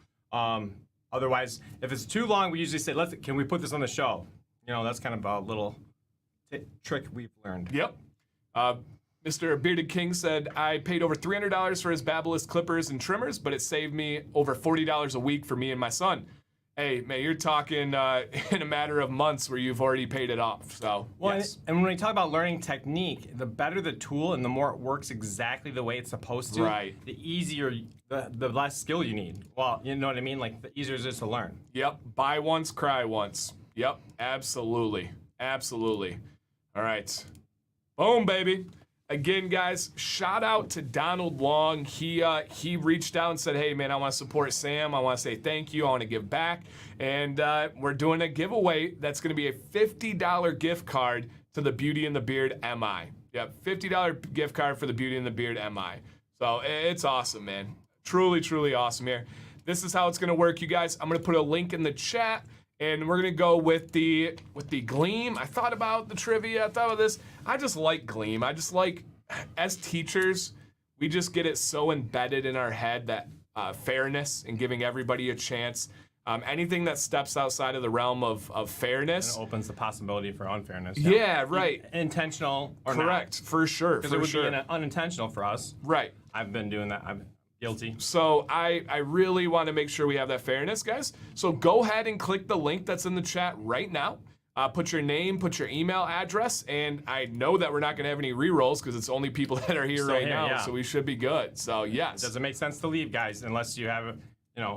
Otherwise, if it's too long, we usually say, can we put this on the show? You know, that's kind of a little trick we've learned. Yep. Mr. Bearded King said, I paid over $300 for his Babyliss clippers and trimmers, but it saved me over $40 a week for me and my son. Hey, man, you're talking in a matter of months where you've already paid it off. So, well, yes. And when we talk about learning technique, the better the tool and the more it works exactly the way it's supposed to, right. The easier, the less skill you need. Well, you know what I mean? Like, the easier it is to learn. Yep. Buy once, cry once. Yep. Absolutely. All right. Boom, baby. Again, guys, shout out to Donald Long. He reached out and said, hey, man, I want to support Sam. I want to say thank you. I want to give back. And we're doing a giveaway that's going to be a $50 gift card to the Beauty and the Beard MI. Yep, $50 gift card for the Beauty and the Beard MI. So it's awesome, man. Truly, truly awesome here. This is how it's going to work, you guys. I'm going to put a link in the chat. And we're gonna go with the Gleam. I thought about the trivia. I thought about this. I just like Gleam. I just like, as teachers, we just get it so embedded in our head that fairness and giving everybody a chance. Anything that steps outside of the realm of fairness. And it opens the possibility for unfairness. Yeah, right. Intentional or correct, not. for sure. Because it would be unintentional for us. Right. I've been doing that. I'm guilty. So I really want to make sure we have that fairness, guys. So go ahead and click the link that's in the chat right now. Put your name, put your email address, and I know that we're not going to have any re-rolls because it's only people that are here right now, so we should be good. So yes. It doesn't make sense to leave, guys, unless you have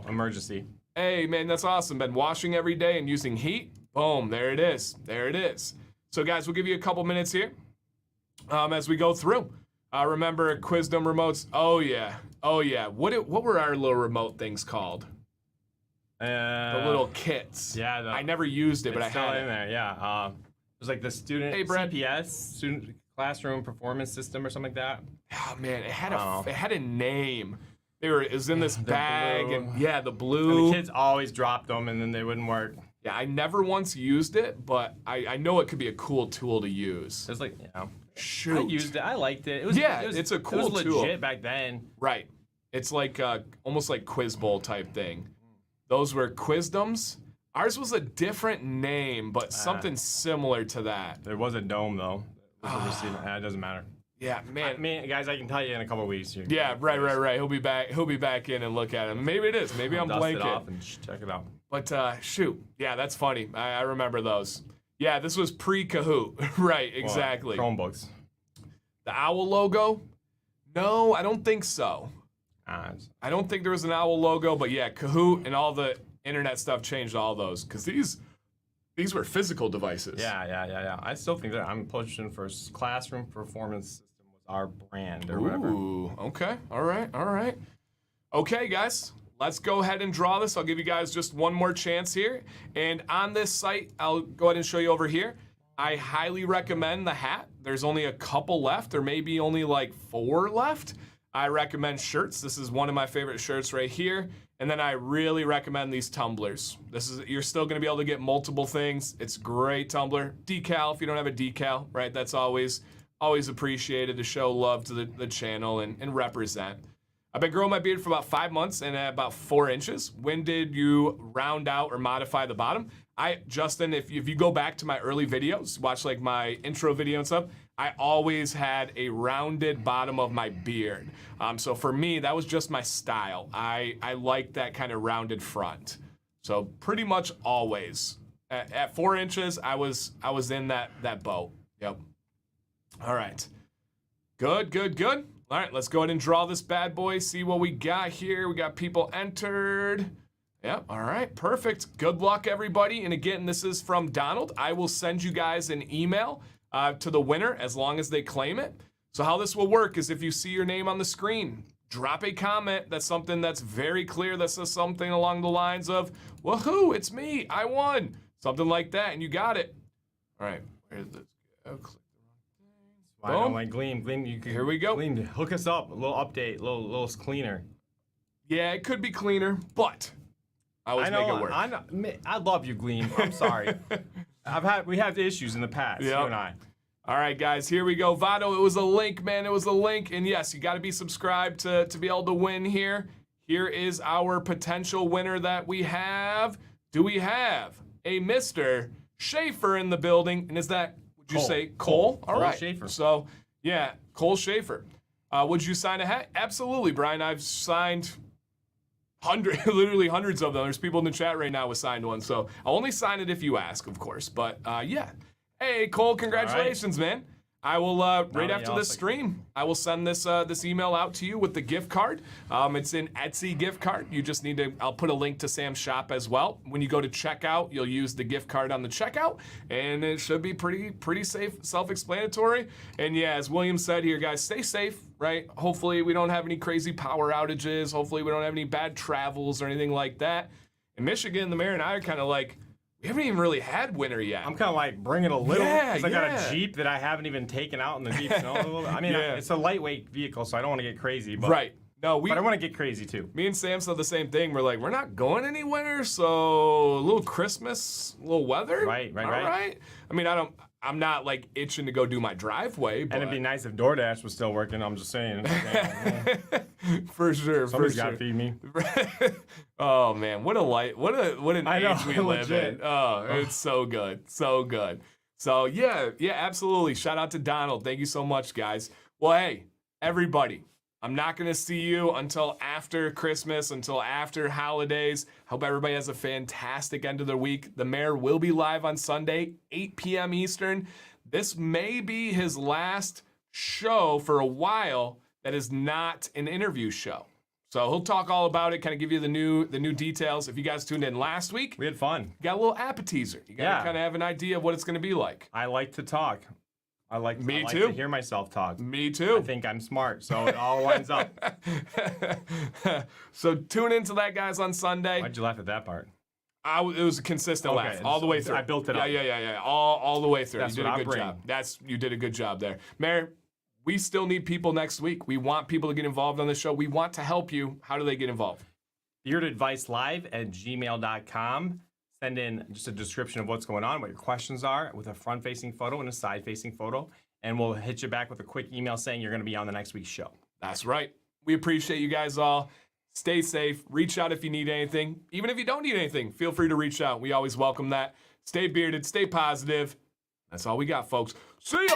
emergency. Hey, man, that's awesome. Been washing every day and using heat. Boom, there it is. There it is. So guys, we'll give you a couple minutes here as we go through. Remember Quizdom remotes? Oh yeah. What were our little remote things called? The little kits. Yeah. I never used it, but I still had in it. there. Yeah. It was like the student CPS, student classroom performance system, or something like that. Oh man, it had a name. It was in this bag, blue. and yeah, the blue. And the kids always dropped them, and then they wouldn't work. Yeah, I never once used it, but I know it could be a cool tool to use. It's like, Shoot. I used it. I liked it. It's a cool tool. It was tool. legit back then. Right. It's like almost like Quiz Bowl type thing. Those were Quizdoms. Ours was a different name, but something similar to that. There was a dome though. It doesn't matter. Yeah, man. I mean, guys, I can tell you in a couple of weeks. Yeah, right. He'll be back in and look at him. Maybe it is. Maybe I'm dust blanking. it off and check it out. But shoot, yeah, that's funny. I remember those. Yeah, this was pre-Kahoot. Right, exactly. Chromebooks. The owl logo? No, I don't think so. I don't think there was an owl logo, but yeah, Kahoot and all the internet stuff changed all those because these were physical devices. Yeah. I still think that I'm pushing for classroom performance system was our brand or whatever. Ooh, okay. All right. Okay, guys, let's go ahead and draw this. I'll give you guys just one more chance here. And on this site, I'll go ahead and show you over here. I highly recommend the hat. There's only a couple left, or maybe only like 4 left. I recommend shirts. This is one of my favorite shirts right here. And then I really recommend these tumblers. You're still going to be able to get multiple things. It's great tumbler. Decal if you don't have a decal, right? That's always appreciated to show love to the channel and represent. I've been growing my beard for about 5 months and at about 4 inches. When did you round out or modify the bottom? Justin, if you go back to my early videos, watch like my intro video and stuff, I always had a rounded bottom of my beard. So for me, that was just my style. I like that kind of rounded front. So pretty much always. At 4 inches, I was in that boat. Yep. All right. Good. All right, let's go ahead and draw this bad boy, see what we got here. We got people entered. Yep, all right, perfect. Good luck, everybody. And again, this is from Donald. I will send you guys an email to the winner as long as they claim it. So how this will work is if you see your name on the screen, drop a comment that's something that's very clear that says something along the lines of, woohoo, it's me, I won. Something like that, and you got it. All right, where did this go? Click. I don't like Gleam. Here we go. Gleam, hook us up. A little update, a little cleaner. Yeah, it could be cleaner, but I always make it work. I love you, Gleam. I'm sorry. We had issues in the past, you and I. All right, guys, here we go. Vado, it was a link, man. It was a link. And yes, you got to be subscribed to be able to win here. Here is our potential winner that we have. Do we have a Mr. Schaefer in the building? And is that... Would you say Cole? All right. Schaefer. So, yeah, Cole Schaefer. Would you sign a hat? Absolutely, Brian. I've signed literally hundreds of them. There's people in the chat right now with signed ones. So I'll only sign it if you ask, of course. But, yeah. Hey, Cole, congratulations, man. I will, right after this stream, I will send this email out to you with the gift card. It's an Etsy gift card. You just need to, I'll put a link to Sam's shop as well. When you go to checkout, you'll use the gift card on the checkout, and it should be pretty safe, self-explanatory. And yeah, as William said here, guys, stay safe, right? Hopefully we don't have any crazy power outages. Hopefully we don't have any bad travels or anything like that. In Michigan, the mayor and I are kind of like, we haven't even really had winter yet. I'm kind of like bringing a little, because I got a Jeep that I haven't even taken out in the deep snow. I mean, it's a lightweight vehicle, so I don't want to get crazy. But, right. No, but I want to get crazy too. Me and Sam said the same thing. We're like, we're not going anywhere, so a little Christmas, a little weather. Right. All right. I mean, I'm not like itching to go do my driveway. But... And it'd be nice if DoorDash was still working. I'm just saying. For sure. Somebody's got to feed me. Oh man, what an age we live in. Oh, it's so good. So yeah, absolutely. Shout out to Donald. Thank you so much, guys. Well, hey, everybody. I'm not going to see you until after Christmas, until after holidays. Hope everybody has a fantastic end of the week. The mayor will be live on Sunday, 8 p.m. Eastern. This may be his last show for a while that is not an interview show. So he'll talk all about it, kind of give you the new details. If you guys tuned in last week, we had fun. You got a little appetizer. You got to kind of have an idea of what it's going to be like. I like to talk. I like to hear myself talk. Me too. I think I'm smart, so it all lines up. So tune into that, guys, on Sunday. Why'd you laugh at that part? It was a consistent laugh all the way through. I built it up. Yeah. All the way through. That's you did a good job. You did a good job there. Mayor, we still need people next week. We want people to get involved on the show. We want to help you. How do they get involved? beardadvicelive@gmail.com. Send in just a description of what's going on, what your questions are, with a front-facing photo and a side-facing photo, and we'll hit you back with a quick email saying you're going to be on the next week's show. That's right. We appreciate you guys all. Stay safe. Reach out if you need anything. Even if you don't need anything, feel free to reach out. We always welcome that. Stay bearded. Stay positive. That's all we got, folks. See ya!